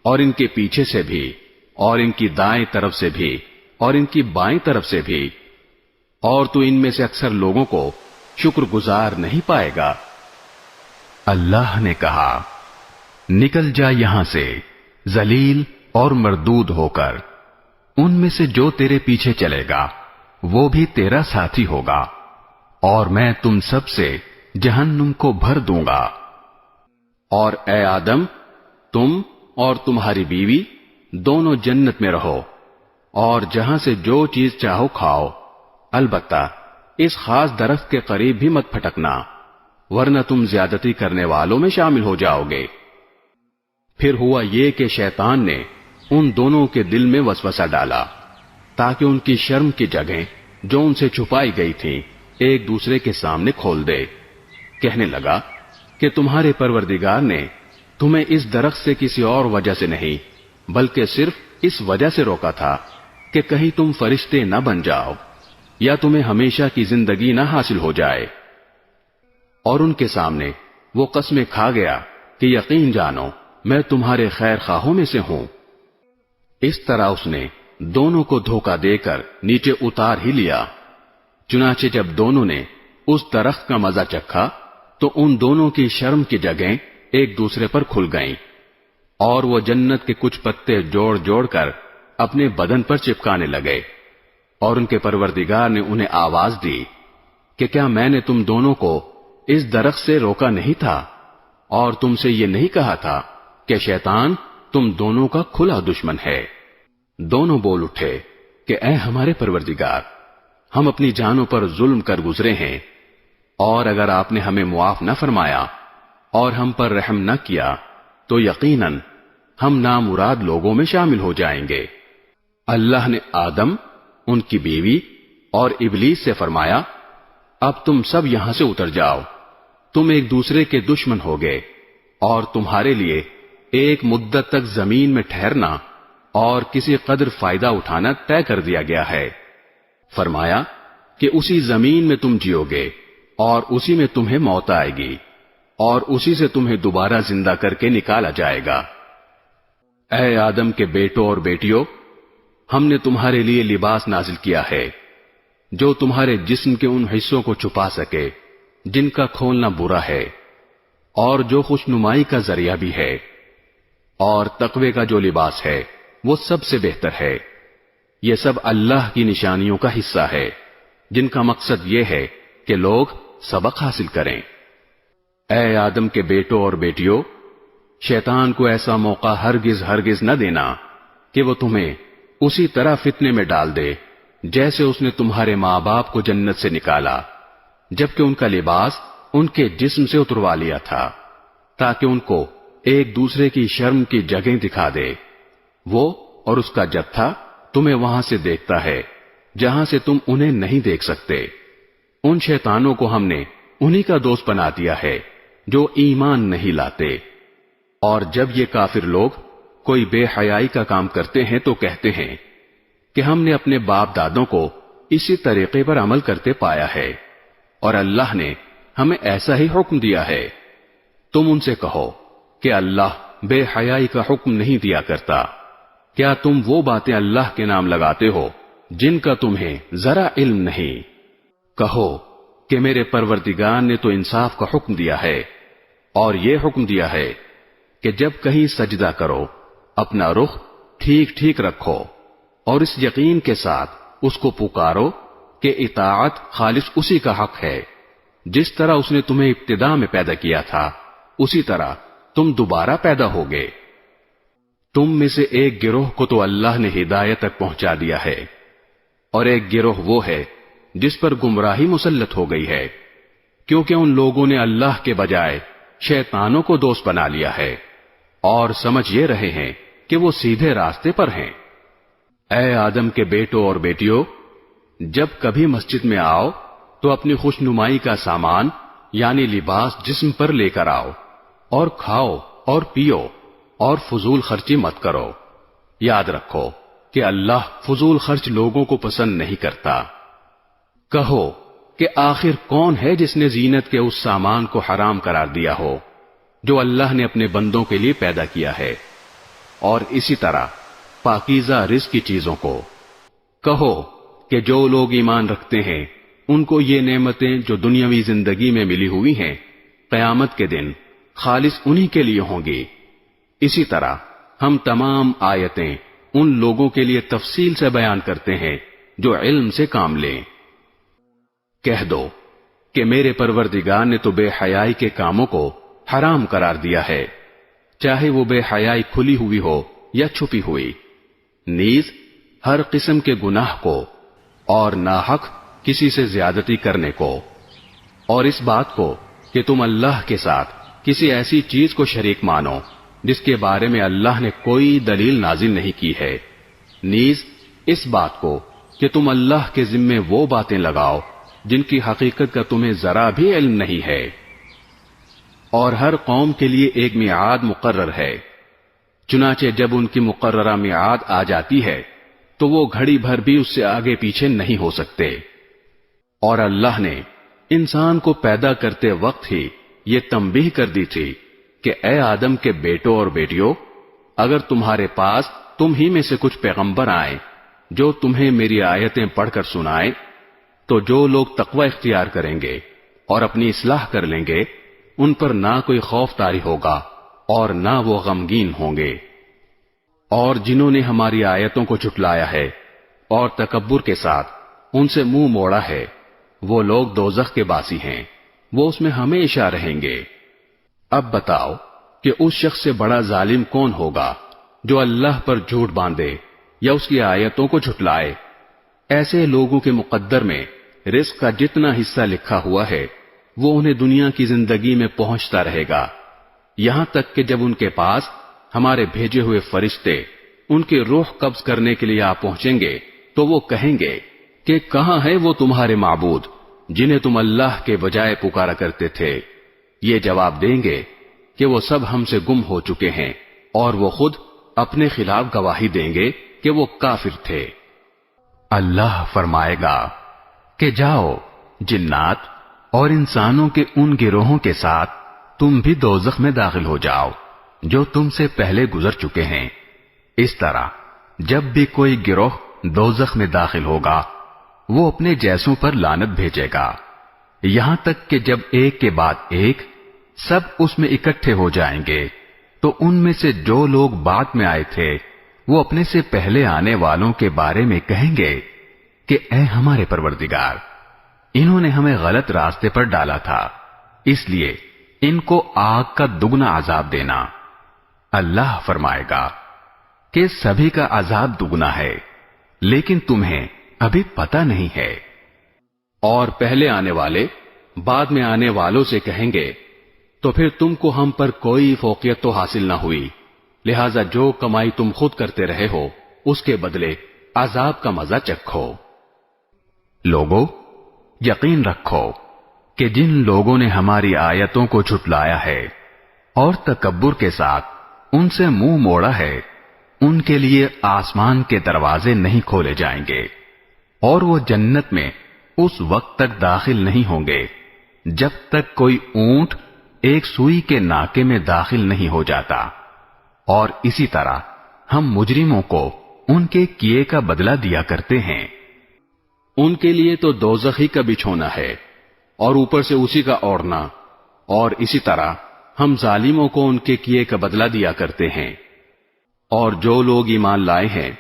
اور ان کے پیچھے سے بھی اور ان کی دائیں طرف سے بھی اور ان کی بائیں طرف سے بھی، اور تو ان میں سے اکثر لوگوں کو شکر گزار نہیں پائے گا۔ اللہ نے کہا، نکل جا یہاں سے ذلیل اور مردود ہو کر، ان میں سے جو تیرے پیچھے چلے گا وہ بھی تیرا ساتھی ہوگا، اور میں تم سب سے جہنم کو بھر دوں گا۔ اور اے آدم، تم اور تمہاری بیوی دونوں جنت میں رہو اور جہاں سے جو چیز چاہو کھاؤ، البتہ اس خاص درخت کے قریب بھی مت پھٹکنا، ورنہ تم زیادتی کرنے والوں میں شامل ہو جاؤ گے۔ پھر ہوا یہ کہ شیطان نے ان دونوں کے دل میں وسوسہ ڈالا تاکہ ان کی شرم کی جگہیں جو ان سے چھپائی گئی تھیں ایک دوسرے کے سامنے کھول دے۔ کہنے لگا کہ تمہارے پروردگار نے تمہیں اس درخت سے کسی اور وجہ سے نہیں بلکہ صرف اس وجہ سے روکا تھا کہ کہیں تم فرشتے نہ بن جاؤ یا تمہیں ہمیشہ کی زندگی نہ حاصل ہو جائے۔ اور ان کے سامنے وہ قسمیں کھا گیا کہ یقین جانو میں تمہارے خیر خواہوں میں سے ہوں۔ اس طرح اس نے دونوں کو دھوکہ دے کر نیچے اتار ہی لیا۔ چنانچہ جب دونوں نے اس درخت کا مزہ چکھا تو ان دونوں کی شرم کی جگہیں ایک دوسرے پر کھل گئیں، اور وہ جنت کے کچھ پتے جوڑ جوڑ کر اپنے بدن پر چپکانے لگے۔ اور ان کے پروردگار نے انہیں آواز دی کہ کیا میں نے تم دونوں کو اس درخت سے روکا نہیں تھا، اور تم سے یہ نہیں کہا تھا کہ شیطان تم دونوں کا کھلا دشمن ہے؟ دونوں بول اٹھے کہ اے ہمارے پروردگار، ہم اپنی جانوں پر ظلم کر گزرے ہیں، اور اگر آپ نے ہمیں معاف نہ فرمایا اور ہم پر رحم نہ کیا تو یقیناً ہم نامراد لوگوں میں شامل ہو جائیں گے۔ اللہ نے آدم، ان کی بیوی اور ابلیس سے فرمایا، اب تم سب یہاں سے اتر جاؤ، تم ایک دوسرے کے دشمن ہوگے، اور تمہارے لیے ایک مدت تک زمین میں ٹھہرنا اور کسی قدر فائدہ اٹھانا طے کر دیا گیا ہے۔ فرمایا کہ اسی زمین میں تم جیو گے اور اسی میں تمہیں موت آئے گی اور اسی سے تمہیں دوبارہ زندہ کر کے نکالا جائے گا۔ اے آدم کے بیٹوں اور بیٹیوں، ہم نے تمہارے لیے لباس نازل کیا ہے جو تمہارے جسم کے ان حصوں کو چھپا سکے جن کا کھولنا برا ہے، اور جو خوش نمائی کا ذریعہ بھی ہے۔ اور تقوی کا جو لباس ہے وہ سب سے بہتر ہے۔ یہ سب اللہ کی نشانیوں کا حصہ ہے جن کا مقصد یہ ہے کہ لوگ سبق حاصل کریں۔ اے آدم کے بیٹوں اور بیٹیوں، شیطان کو ایسا موقع ہرگز نہ دینا کہ وہ تمہیں اسی طرح فتنے میں ڈال دے جیسے اس نے تمہارے ماں باپ کو جنت سے نکالا جبکہ ان کا لباس ان کے جسم سے اتروا لیا تھا تاکہ ان کو ایک دوسرے کی شرم کی جگہیں دکھا دے۔ وہ اور اس کا جتھا تمہیں وہاں سے دیکھتا ہے جہاں سے تم انہیں نہیں دیکھ سکتے۔ ان شیطانوں کو ہم نے انہی کا دوست بنا دیا ہے جو ایمان نہیں لاتے۔ اور جب یہ کافر لوگ کوئی بے حیائی کا کام کرتے ہیں تو کہتے ہیں کہ ہم نے اپنے باپ دادوں کو اسی طریقے پر عمل کرتے پایا ہے اور اللہ نے ہمیں ایسا ہی حکم دیا ہے۔ تم ان سے کہو کہ اللہ بے حیائی کا حکم نہیں دیا کرتا۔ کیا تم وہ باتیں اللہ کے نام لگاتے ہو جن کا تمہیں ذرا علم نہیں؟ کہو کہ میرے پروردگار نے تو انصاف کا حکم دیا ہے اور یہ حکم دیا ہے کہ جب کہیں سجدہ کرو اپنا رخ ٹھیک ٹھیک رکھو اور اس یقین کے ساتھ اس کو پکارو کہ اطاعت خالص اسی کا حق ہے۔ جس طرح اس نے تمہیں ابتدا میں پیدا کیا تھا اسی طرح تم دوبارہ پیدا ہوگے۔ تم میں سے ایک گروہ کو تو اللہ نے ہدایت تک پہنچا دیا ہے اور ایک گروہ وہ ہے جس پر گمراہی مسلط ہو گئی ہے کیونکہ ان لوگوں نے اللہ کے بجائے شیطانوں کو دوست بنا لیا ہے اور سمجھ یہ رہے ہیں کہ وہ سیدھے راستے پر ہیں۔ اے آدم کے بیٹوں اور بیٹیوں، جب کبھی مسجد میں آؤ تو اپنی خوش نمائی کا سامان یعنی لباس جسم پر لے کر آؤ اور کھاؤ اور پیو اور فضول خرچی مت کرو۔ یاد رکھو کہ اللہ فضول خرچ لوگوں کو پسند نہیں کرتا۔ کہو کہ آخر کون ہے جس نے زینت کے اس سامان کو حرام قرار دیا ہو جو اللہ نے اپنے بندوں کے لیے پیدا کیا ہے، اور اسی طرح پاکیزہ رزق کی چیزوں کو۔ کہو کہ جو لوگ ایمان رکھتے ہیں ان کو یہ نعمتیں جو دنیاوی زندگی میں ملی ہوئی ہیں قیامت کے دن خالص انہی کے لیے ہوں گی۔ اسی طرح ہم تمام آیتیں ان لوگوں کے لیے تفصیل سے بیان کرتے ہیں جو علم سے کام لیں۔ کہہ دو کہ میرے پروردگار نے تو بے حیائی کے کاموں کو حرام قرار دیا ہے، چاہے وہ بے حیائی کھلی ہوئی ہو یا چھپی ہوئی، نیز ہر قسم کے گناہ کو اور ناحق کسی سے زیادتی کرنے کو، اور اس بات کو کہ تم اللہ کے ساتھ کسی ایسی چیز کو شریک مانو جس کے بارے میں اللہ نے کوئی دلیل نازل نہیں کی ہے، نیز اس بات کو کہ تم اللہ کے ذمے وہ باتیں لگاؤ جن کی حقیقت کا تمہیں ذرا بھی علم نہیں ہے۔ اور ہر قوم کے لیے ایک میعاد مقرر ہے، چنانچہ جب ان کی مقررہ میعاد آ جاتی ہے تو وہ گھڑی بھر بھی اس سے آگے پیچھے نہیں ہو سکتے۔ اور اللہ نے انسان کو پیدا کرتے وقت ہی یہ تنبیہ کر دی تھی کہ اے آدم کے بیٹوں اور بیٹیوں، اگر تمہارے پاس تم ہی میں سے کچھ پیغمبر آئیں جو تمہیں میری آیتیں پڑھ کر سنائیں تو جو لوگ تقوی اختیار کریں گے اور اپنی اصلاح کر لیں گے ان پر نہ کوئی خوف طاری ہوگا اور نہ وہ غمگین ہوں گے۔ اور جنہوں نے ہماری آیتوں کو جھٹلایا ہے اور تکبر کے ساتھ ان سے منہ موڑا ہے وہ لوگ دوزخ کے باسی ہیں، وہ اس میں ہمیشہ رہیں گے۔ اب بتاؤ کہ اس شخص سے بڑا ظالم کون ہوگا جو اللہ پر جھوٹ باندھے یا اس کی آیتوں کو جھٹلائے۔ ایسے لوگوں کے مقدر میں رزق کا جتنا حصہ لکھا ہوا ہے وہ انہیں دنیا کی زندگی میں پہنچتا رہے گا، یہاں تک کہ جب ان کے پاس ہمارے بھیجے ہوئے فرشتے ان کے روح قبض کرنے کے لیے آ پہنچیں گے تو وہ کہیں گے کہ کہاں ہے وہ تمہارے معبود جنہیں تم اللہ کے بجائے پکارا کرتے تھے؟ یہ جواب دیں گے کہ وہ سب ہم سے گم ہو چکے ہیں، اور وہ خود اپنے خلاف گواہی دیں گے کہ وہ کافر تھے۔ اللہ فرمائے گا کہ جاؤ جنات اور انسانوں کے ان گروہوں کے ساتھ تم بھی دوزخ میں داخل ہو جاؤ جو تم سے پہلے گزر چکے ہیں۔ اس طرح جب بھی کوئی گروہ دوزخ میں داخل ہوگا وہ اپنے جیسوں پر لعنت بھیجے گا، یہاں تک کہ جب ایک کے بعد ایک سب اس میں اکٹھے ہو جائیں گے تو ان میں سے جو لوگ بعد میں آئے تھے وہ اپنے سے پہلے آنے والوں کے بارے میں کہیں گے کہ اے ہمارے پروردگار، انہوں نے ہمیں غلط راستے پر ڈالا تھا، اس لیے ان کو آگ کا دگنا عذاب دینا۔ اللہ فرمائے گا کہ سبھی کا عذاب دگنا ہے، لیکن تمہیں ابھی پتہ نہیں ہے۔ اور پہلے آنے والے بعد میں آنے والوں سے کہیں گے تو پھر تم کو ہم پر کوئی فوقیت تو حاصل نہ ہوئی، لہذا جو کمائی تم خود کرتے رہے ہو اس کے بدلے عذاب کا مزہ چکھو۔ لوگو، یقین رکھو کہ جن لوگوں نے ہماری آیتوں کو جھٹلایا ہے اور تکبر کے ساتھ ان سے منہ موڑا ہے، ان کے لیے آسمان کے دروازے نہیں کھولے جائیں گے اور وہ جنت میں اس وقت تک داخل نہیں ہوں گے جب تک کوئی اونٹ ایک سوئی کے ناکے میں داخل نہیں ہو جاتا، اور اسی طرح ہم مجرموں کو ان کے کیے کا بدلہ دیا کرتے ہیں۔ ان کے لیے تو دوزخ ہی کا بچھونا ہے اور اوپر سے اسی کا اوڑھنا، اور اسی طرح ہم ظالموں کو ان کے کیے کا بدلہ دیا کرتے ہیں۔ اور جو لوگ ایمان لائے ہیں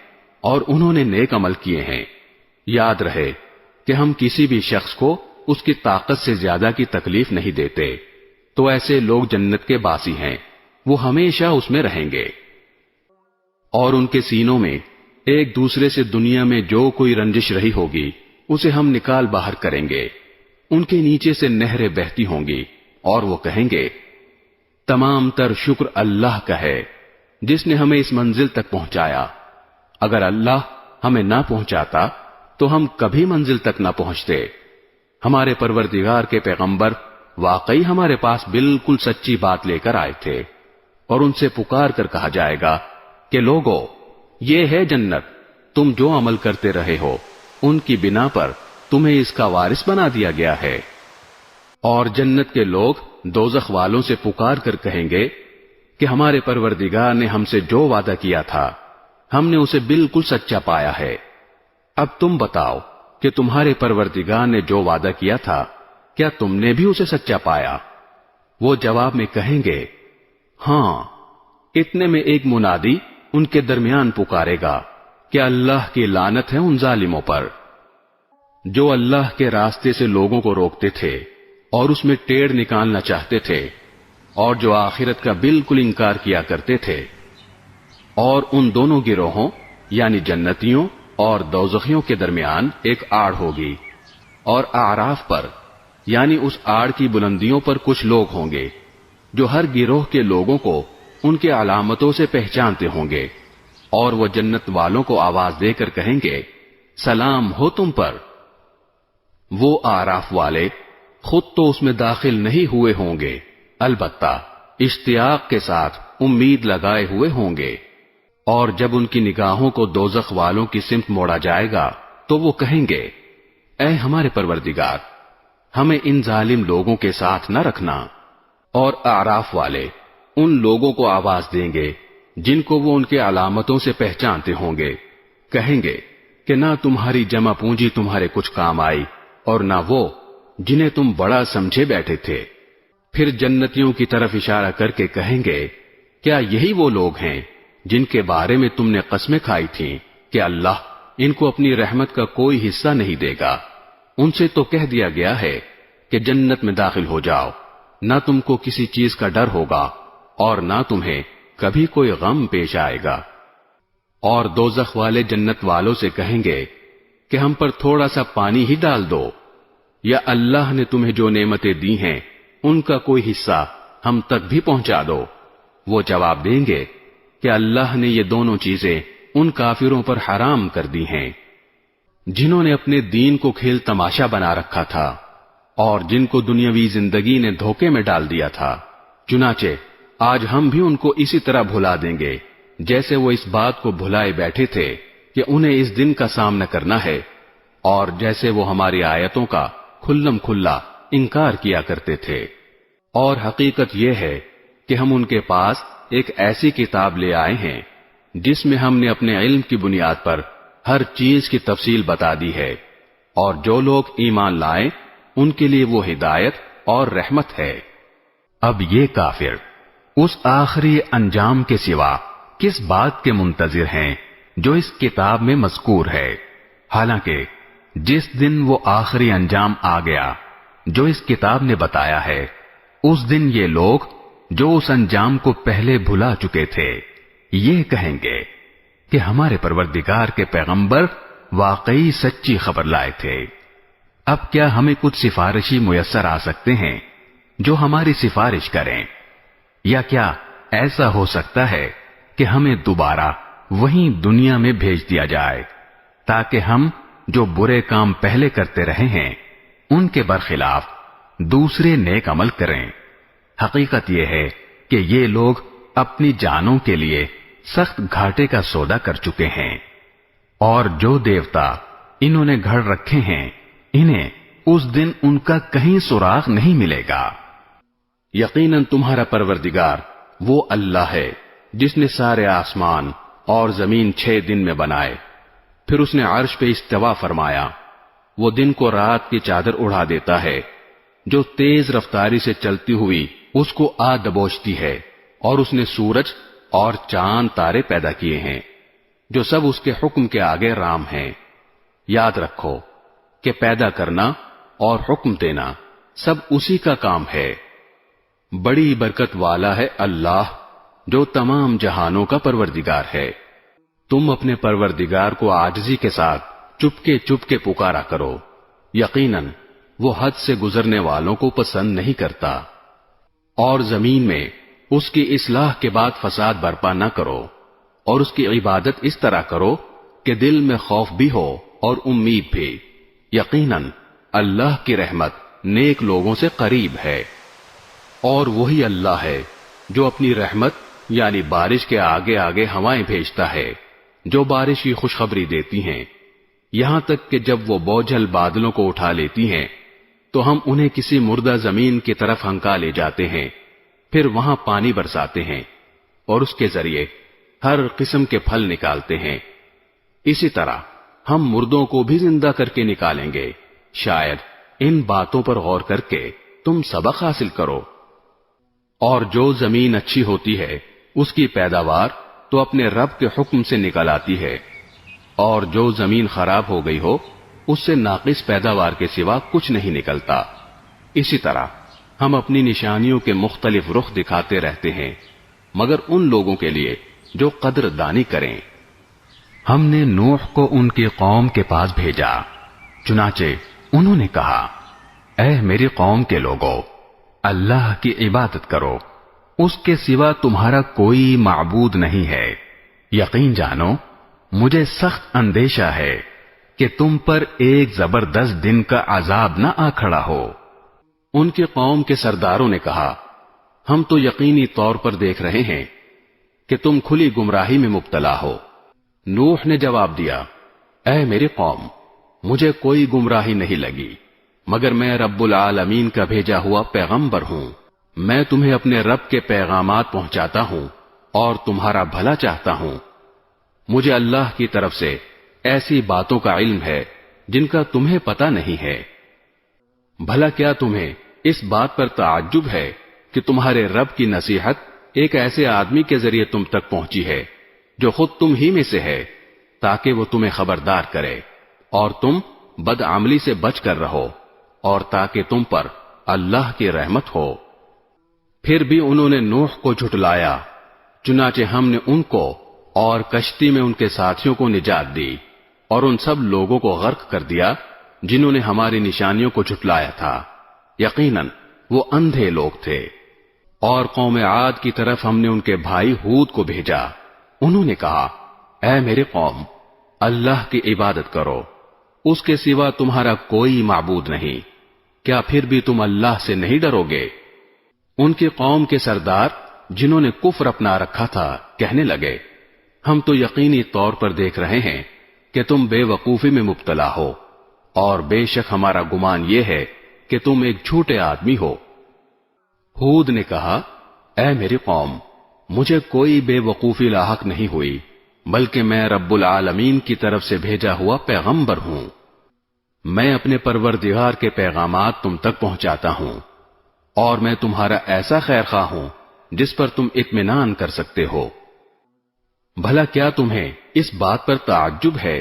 اور انہوں نے نیک عمل کیے ہیں، یاد رہے کہ ہم کسی بھی شخص کو اس کی طاقت سے زیادہ کی تکلیف نہیں دیتے، تو ایسے لوگ جنت کے باسی ہیں، وہ ہمیشہ اس میں رہیں گے۔ اور ان کے سینوں میں ایک دوسرے سے دنیا میں جو کوئی رنجش رہی ہوگی اسے ہم نکال باہر کریں گے، ان کے نیچے سے نہریں بہتی ہوں گی، اور وہ کہیں گے تمام تر شکر اللہ کا ہے جس نے ہمیں اس منزل تک پہنچایا، اگر اللہ ہمیں نہ پہنچاتا تو ہم کبھی منزل تک نہ پہنچتے۔ ہمارے پروردگار کے پیغمبر واقعی ہمارے پاس بالکل سچی بات لے کر آئے تھے، اور ان سے پکار کر کہا جائے گا کہ لوگو، یہ ہے جنت، تم جو عمل کرتے رہے ہو ان کی بنا پر تمہیں اس کا وارث بنا دیا گیا ہے۔ اور جنت کے لوگ دوزخ والوں سے پکار کر کہیں گے کہ ہمارے پروردگار نے ہم سے جو وعدہ کیا تھا ہم نے اسے بالکل سچا پایا ہے، اب تم بتاؤ کہ تمہارے پروردگار نے جو وعدہ کیا تھا کیا تم نے بھی اسے سچا پایا؟ وہ جواب میں کہیں گے ہاں۔ اتنے میں ایک منادی ان کے درمیان پکارے گا کہ اللہ کی لعنت ہے ان ظالموں پر جو اللہ کے راستے سے لوگوں کو روکتے تھے اور اس میں ٹیڑھ نکالنا چاہتے تھے، اور جو آخرت کا بالکل انکار کیا کرتے تھے۔ اور ان دونوں گروہوں یعنی جنتیوں اور دوزخیوں کے درمیان ایک آڑ ہوگی، اور اعراف پر یعنی اس آڑ کی بلندیوں پر کچھ لوگ ہوں گے جو ہر گروہ کے لوگوں کو ان کے علامتوں سے پہچانتے ہوں گے، اور وہ جنت والوں کو آواز دے کر کہیں گے سلام ہو تم پر۔ وہ اعراف والے خود تو اس میں داخل نہیں ہوئے ہوں گے، البتہ اشتیاق کے ساتھ امید لگائے ہوئے ہوں گے، اور جب ان کی نگاہوں کو دوزخ والوں کی سمت موڑا جائے گا تو وہ کہیں گے اے ہمارے پروردگار، ہمیں ان ظالم لوگوں کے ساتھ نہ رکھنا۔ اور اعراف والے ان لوگوں کو آواز دیں گے جن کو وہ ان کے علامتوں سے پہچانتے ہوں گے، کہیں گے کہ نہ تمہاری جمع پونجی تمہارے کچھ کام آئی اور نہ وہ جنہیں تم بڑا سمجھے بیٹھے تھے۔ پھر جنتیوں کی طرف اشارہ کر کے کہیں گے کیا یہی وہ لوگ ہیں جن کے بارے میں تم نے قسمیں کھائی تھیں کہ اللہ ان کو اپنی رحمت کا کوئی حصہ نہیں دے گا؟ ان سے تو کہہ دیا گیا ہے کہ جنت میں داخل ہو جاؤ، نہ تم کو کسی چیز کا ڈر ہوگا اور نہ تمہیں کبھی کوئی غم پیش آئے گا۔ اور دوزخ والے جنت والوں سے کہیں گے کہ ہم پر تھوڑا سا پانی ہی ڈال دو، یا اللہ نے تمہیں جو نعمتیں دی ہیں ان کا کوئی حصہ ہم تک بھی پہنچا دو۔ وہ جواب دیں گے کہ اللہ نے یہ دونوں چیزیں ان کافروں پر حرام کر دی ہیں جنہوں نے اپنے دین کو کھیل تماشا بنا رکھا تھا اور جن کو دنیاوی زندگی نے دھوکے میں ڈال دیا تھا، چنانچہ آج ہم بھی ان کو اسی طرح بھلا دیں گے جیسے وہ اس بات کو بھلائے بیٹھے تھے کہ انہیں اس دن کا سامنا کرنا ہے، اور جیسے وہ ہماری آیتوں کا کھلم کھلا انکار کیا کرتے تھے۔ اور حقیقت یہ ہے کہ ہم ان کے پاس ایک ایسی کتاب لے آئے ہیں جس میں ہم نے اپنے علم کی بنیاد پر ہر چیز کی تفصیل بتا دی ہے، اور جو لوگ ایمان لائیں ان کے لیے وہ ہدایت اور رحمت ہے۔ اب یہ کافر اس آخری انجام کے سوا کس بات کے منتظر ہیں جو اس کتاب میں مذکور ہے؟ حالانکہ جس دن وہ آخری انجام آ گیا جو اس کتاب نے بتایا ہے، اس دن یہ لوگ جو اس انجام کو پہلے بھلا چکے تھے یہ کہیں گے کہ ہمارے پروردگار کے پیغمبر واقعی سچی خبر لائے تھے۔ اب کیا ہمیں کچھ سفارشی میسر آ سکتے ہیں جو ہماری سفارش کریں؟ یا کیا ایسا ہو سکتا ہے کہ ہمیں دوبارہ وہیں دنیا میں بھیج دیا جائے تاکہ ہم جو برے کام پہلے کرتے رہے ہیں ان کے برخلاف دوسرے نیک عمل کریں؟ حقیقت یہ ہے کہ یہ لوگ اپنی جانوں کے لیے سخت گھاٹے کا سودا کر چکے ہیں، اور جو دیوتا انہوں نے گھڑ رکھے ہیں انہیں اس دن ان کا کہیں سراغ نہیں ملے گا۔ یقیناً تمہارا پروردگار وہ اللہ ہے جس نے سارے آسمان اور زمین 6 دن میں بنائے، پھر اس نے عرش پہ استوا فرمایا۔ وہ دن کو رات کی چادر اڑا دیتا ہے جو تیز رفتاری سے چلتی ہوئی اس کو آ دبوچتی ہے، اور اس نے سورج اور چاند تارے پیدا کیے ہیں جو سب اس کے حکم کے آگے رام ہیں۔ یاد رکھو کہ پیدا کرنا اور حکم دینا سب اسی کا کام ہے۔ بڑی برکت والا ہے اللہ جو تمام جہانوں کا پروردگار ہے۔ تم اپنے پروردگار کو عاجزی کے ساتھ چپکے پکارا کرو، یقیناً وہ حد سے گزرنے والوں کو پسند نہیں کرتا۔ اور زمین میں اس کی اصلاح کے بعد فساد برپا نہ کرو، اور اس کی عبادت اس طرح کرو کہ دل میں خوف بھی ہو اور امید بھی۔ یقیناً اللہ کی رحمت نیک لوگوں سے قریب ہے۔ اور وہی اللہ ہے جو اپنی رحمت یعنی بارش کے آگے آگے ہوائیں بھیجتا ہے جو بارش کی خوشخبری دیتی ہیں، یہاں تک کہ جب وہ بوجھل بادلوں کو اٹھا لیتی ہیں تو ہم انہیں کسی مردہ زمین کی طرف ہنکا لے جاتے ہیں، پھر وہاں پانی برساتے ہیں اور اس کے ذریعے ہر قسم کے پھل نکالتے ہیں۔ اسی طرح ہم مردوں کو بھی زندہ کر کے نکالیں گے، شاید ان باتوں پر غور کر کے تم سبق حاصل کرو۔ اور جو زمین اچھی ہوتی ہے اس کی پیداوار تو اپنے رب کے حکم سے نکل آتی ہے، اور جو زمین خراب ہو گئی ہو اس سے ناقص پیداوار کے سوا کچھ نہیں نکلتا۔ اسی طرح ہم اپنی نشانیوں کے مختلف رخ دکھاتے رہتے ہیں مگر ان لوگوں کے لیے جو قدر دانی کریں۔ ہم نے نوح کو ان کی قوم کے پاس بھیجا، چنانچہ انہوں نے کہا، اے میری قوم کے لوگو، اللہ کی عبادت کرو، اس کے سوا تمہارا کوئی معبود نہیں ہے۔ یقین جانو مجھے سخت اندیشہ ہے کہ تم پر ایک زبردست دن کا عذاب نہ آ کھڑا ہو۔ ان کے قوم کے سرداروں نے کہا، ہم تو یقینی طور پر دیکھ رہے ہیں کہ تم کھلی گمراہی میں مبتلا ہو۔ نوح نے جواب دیا، اے میری قوم، مجھے کوئی گمراہی نہیں لگی مگر میں رب العالمین کا بھیجا ہوا پیغمبر ہوں۔ میں تمہیں اپنے رب کے پیغامات پہنچاتا ہوں اور تمہارا بھلا چاہتا ہوں۔ مجھے اللہ کی طرف سے ایسی باتوں کا علم ہے جن کا تمہیں پتہ نہیں ہے۔ بھلا کیا تمہیں اس بات پر تعجب ہے کہ تمہارے رب کی نصیحت ایک ایسے آدمی کے ذریعے تم تک پہنچی ہے جو خود تم ہی میں سے ہے، تاکہ وہ تمہیں خبردار کرے اور تم بدعملی سے بچ کر رہو، اور تاکہ تم پر اللہ کی رحمت ہو۔ پھر بھی انہوں نے نوح کو جھٹلایا، چنانچہ ہم نے ان کو اور کشتی میں ان کے ساتھیوں کو نجات دی اور ان سب لوگوں کو غرق کر دیا جنہوں نے ہماری نشانیوں کو جھٹلایا تھا۔ یقیناً وہ اندھے لوگ تھے۔ اور قوم عاد کی طرف ہم نے ان کے بھائی ہود کو بھیجا، انہوں نے کہا، اے میرے قوم، اللہ کی عبادت کرو، اس کے سوا تمہارا کوئی معبود نہیں، کیا پھر بھی تم اللہ سے نہیں ڈرو گے؟ ان کی قوم کے سردار جنہوں نے کفر اپنا رکھا تھا کہنے لگے، ہم تو یقینی طور پر دیکھ رہے ہیں کہ تم بے وقوفی میں مبتلا ہو، اور بے شک ہمارا گمان یہ ہے کہ تم ایک جھوٹے آدمی ہو۔ ہود نے کہا، اے میری قوم، مجھے کوئی بے وقوفی لاحق نہیں ہوئی، بلکہ میں رب العالمین کی طرف سے بھیجا ہوا پیغمبر ہوں۔ میں اپنے پروردگار کے پیغامات تم تک پہنچاتا ہوں، اور میں تمہارا ایسا خیر خواہ ہوں جس پر تم اطمینان کر سکتے ہو۔ بھلا کیا تمہیں اس بات پر تعجب ہے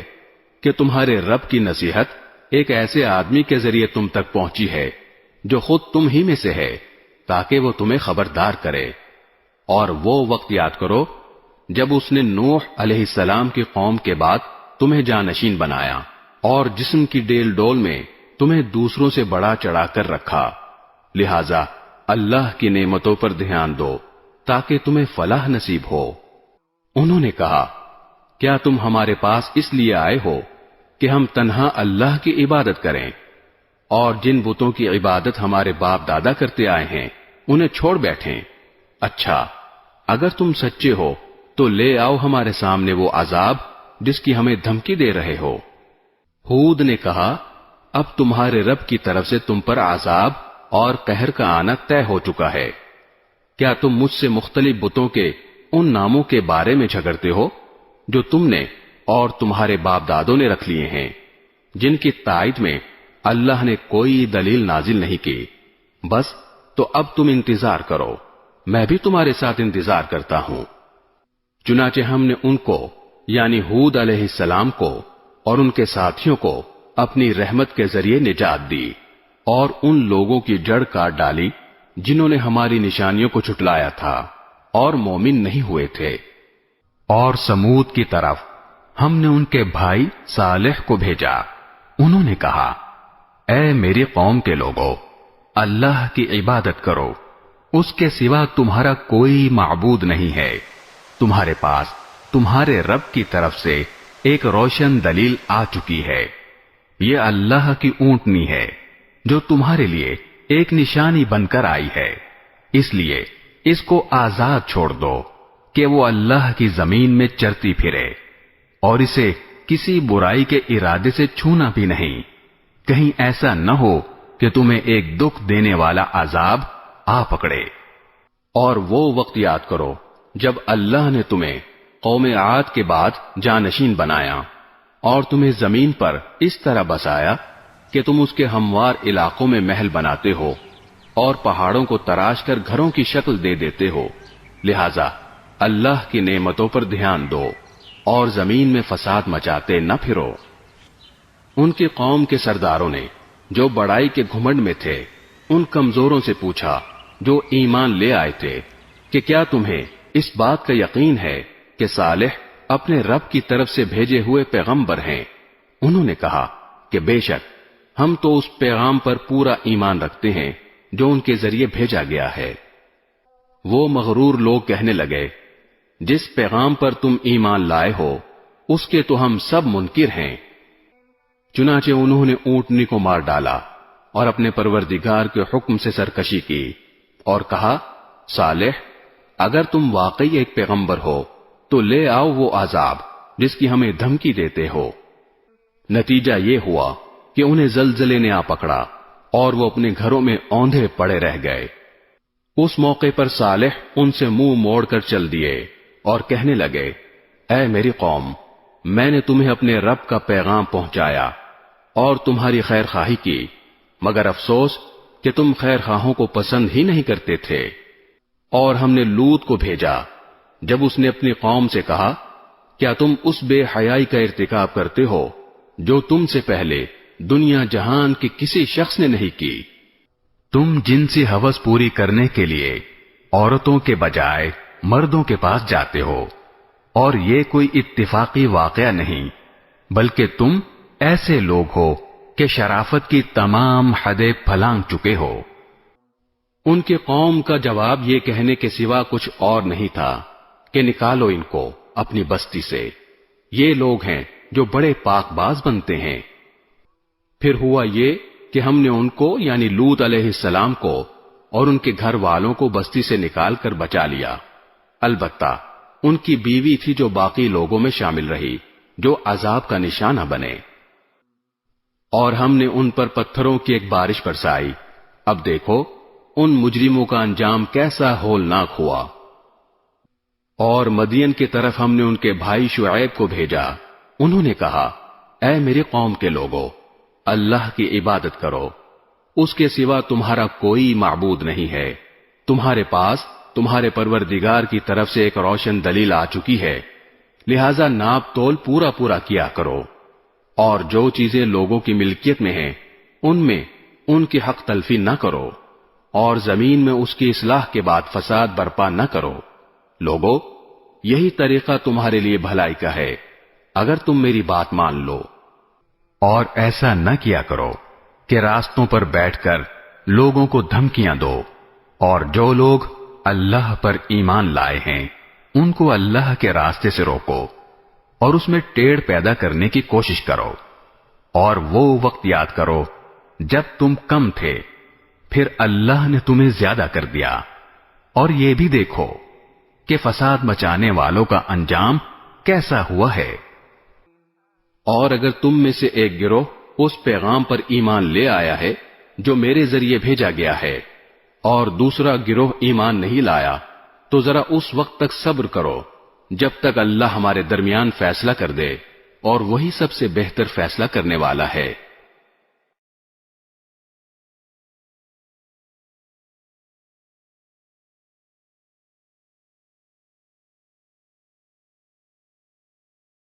کہ تمہارے رب کی نصیحت ایک ایسے آدمی کے ذریعے تم تک پہنچی ہے جو خود تم ہی میں سے ہے، تاکہ وہ تمہیں خبردار کرے؟ اور وہ وقت یاد کرو جب اس نے نوح علیہ السلام کی قوم کے بعد تمہیں جانشین بنایا اور جسم کی ڈیل ڈول میں تمہیں دوسروں سے بڑا چڑھا کر رکھا، لہذا اللہ کی نعمتوں پر دھیان دو تاکہ تمہیں فلاح نصیب ہو۔ انہوں نے کہا، کیا تم ہمارے پاس اس لیے آئے ہو کہ ہم تنہا اللہ کی عبادت کریں، اور جن بتوں کی عبادت ہمارے باپ دادا کرتے آئے ہیں انہیں چھوڑ بیٹھیں؟ اچھا، اگر تم سچے ہو تو لے آؤ ہمارے سامنے وہ عذاب جس کی ہمیں دھمکی دے رہے ہو۔ ہود نے کہا، اب تمہارے رب کی طرف سے تم پر عذاب اور قہر کا آنا طے ہو چکا ہے۔ کیا تم مجھ سے مختلف بتوں کے ان ناموں کے بارے میں جھگڑتے ہو جو تم نے اور تمہارے باپ دادوں نے رکھ لیے ہیں، جن کی تائید میں اللہ نے کوئی دلیل نازل نہیں کی؟ بس تو اب تم انتظار کرو، میں بھی تمہارے ساتھ انتظار کرتا ہوں۔ چنانچہ ہم نے ان کو یعنی ہود علیہ السلام کو اور ان کے ساتھیوں کو اپنی رحمت کے ذریعے نجات دی، اور ان لوگوں کی جڑ کاٹ ڈالی جنہوں نے ہماری نشانیوں کو جھٹلایا تھا اور مومن نہیں ہوئے تھے۔ اور سمود کی طرف ہم نے ان کے بھائی صالح کو بھیجا۔ انہوں نے کہا، اے میری قوم کے لوگو، اللہ کی عبادت کرو، اس کے سوا تمہارا کوئی معبود نہیں ہے۔ تمہارے پاس تمہارے رب کی طرف سے ایک روشن دلیل آ چکی ہے۔ یہ اللہ کی اونٹنی ہے جو تمہارے لیے ایک نشانی بن کر آئی ہے، اس لیے اس کو آزاد چھوڑ دو کہ وہ اللہ کی زمین میں چرتی پھرے، اور اسے کسی برائی کے ارادے سے چھونا بھی نہیں، کہیں ایسا نہ ہو کہ تمہیں ایک دکھ دینے والا عذاب آ پکڑے۔ اور وہ وقت یاد کرو جب اللہ نے تمہیں قوم عاد کے بعد جانشین بنایا اور تمہیں زمین پر اس طرح بسایا کہ تم اس کے ہموار علاقوں میں محل بناتے ہو اور پہاڑوں کو تراش کر گھروں کی شکل دے دیتے ہو، لہذا اللہ کی نعمتوں پر دھیان دو اور زمین میں فساد مچاتے نہ پھرو۔ ان کی قوم کے سرداروں نے جو بڑائی کے گھمنڈ میں تھے ان کمزوروں سے پوچھا جو ایمان لے آئے تھے کہ کیا تمہیں اس بات کا یقین ہے کہ صالح اپنے رب کی طرف سے بھیجے ہوئے پیغمبر ہیں؟ انہوں نے کہا کہ بے شک ہم تو اس پیغام پر پورا ایمان رکھتے ہیں جو ان کے ذریعے بھیجا گیا ہے۔ وہ مغرور لوگ کہنے لگے، جس پیغام پر تم ایمان لائے ہو اس کے تو ہم سب منکر ہیں۔ چنانچہ انہوں نے اونٹنی کو مار ڈالا اور اپنے پروردگار کے حکم سے سرکشی کی اور کہا، صالح اگر تم واقعی ایک پیغمبر ہو تو لے آؤ وہ عذاب جس کی ہمیں دھمکی دیتے ہو۔ نتیجہ یہ ہوا کہ انہیں زلزلے نے آ پکڑا اور وہ اپنے گھروں میں اوندھے پڑے رہ گئے۔ اس موقع پر صالح ان سے منہ موڑ کر چل دیے اور کہنے لگے، اے میری قوم، میں نے تمہیں اپنے رب کا پیغام پہنچایا اور تمہاری خیر خواہی کی، مگر افسوس کہ تم خیر خواہوں کو پسند ہی نہیں کرتے تھے۔ اور ہم نے لوط کو بھیجا جب اس نے اپنی قوم سے کہا، کیا تم اس بے حیائی کا ارتکاب کرتے ہو جو تم سے پہلے دنیا جہان کے کسی شخص نے نہیں کی؟ تم جنسی ہوس پوری کرنے کے لیے عورتوں کے بجائے مردوں کے پاس جاتے ہو، اور یہ کوئی اتفاقی واقعہ نہیں، بلکہ تم ایسے لوگ ہو کہ شرافت کی تمام حدیں پھلانگ چکے ہو۔ ان کی قوم کا جواب یہ کہنے کے سوا کچھ اور نہیں تھا کہ نکالو ان کو اپنی بستی سے، یہ لوگ ہیں جو بڑے پاک باز بنتے ہیں۔ پھر ہوا یہ کہ ہم نے ان کو یعنی لوط علیہ السلام کو اور ان کے گھر والوں کو بستی سے نکال کر بچا لیا، البتہ ان کی بیوی تھی جو باقی لوگوں میں شامل رہی جو عذاب کا نشانہ بنے۔ اور ہم نے ان پر پتھروں کی ایک بارش برسائی، اب دیکھو ان مجرموں کا انجام کیسا ہولناک ہوا۔ اور مدین کی طرف ہم نے ان کے بھائی شعیب کو بھیجا، انہوں نے کہا، اے میری قوم کے لوگو، اللہ کی عبادت کرو، اس کے سوا تمہارا کوئی معبود نہیں ہے، تمہارے پاس تمہارے پروردگار کی طرف سے ایک روشن دلیل آ چکی ہے، لہذا ناپ تول پورا پورا کیا کرو، اور جو چیزیں لوگوں کی ملکیت میں ہیں ان میں ان کی حق تلفی نہ کرو، اور زمین میں اس کی اصلاح کے بعد فساد برپا نہ کرو۔ لوگو، یہی طریقہ تمہارے لیے بھلائی کا ہے اگر تم میری بات مان لو۔ اور ایسا نہ کیا کرو کہ راستوں پر بیٹھ کر لوگوں کو دھمکیاں دو، اور جو لوگ اللہ پر ایمان لائے ہیں ان کو اللہ کے راستے سے روکو اور اس میں ٹیڑھ پیدا کرنے کی کوشش کرو، اور وہ وقت یاد کرو جب تم کم تھے، پھر اللہ نے تمہیں زیادہ کر دیا، اور یہ بھی دیکھو کہ فساد مچانے والوں کا انجام کیسا ہوا ہے۔ اور اگر تم میں سے ایک گروہ اس پیغام پر ایمان لے آیا ہے جو میرے ذریعے بھیجا گیا ہے، اور دوسرا گروہ ایمان نہیں لایا، تو ذرا اس وقت تک صبر کرو جب تک اللہ ہمارے درمیان فیصلہ کر دے، اور وہی سب سے بہتر فیصلہ کرنے والا ہے۔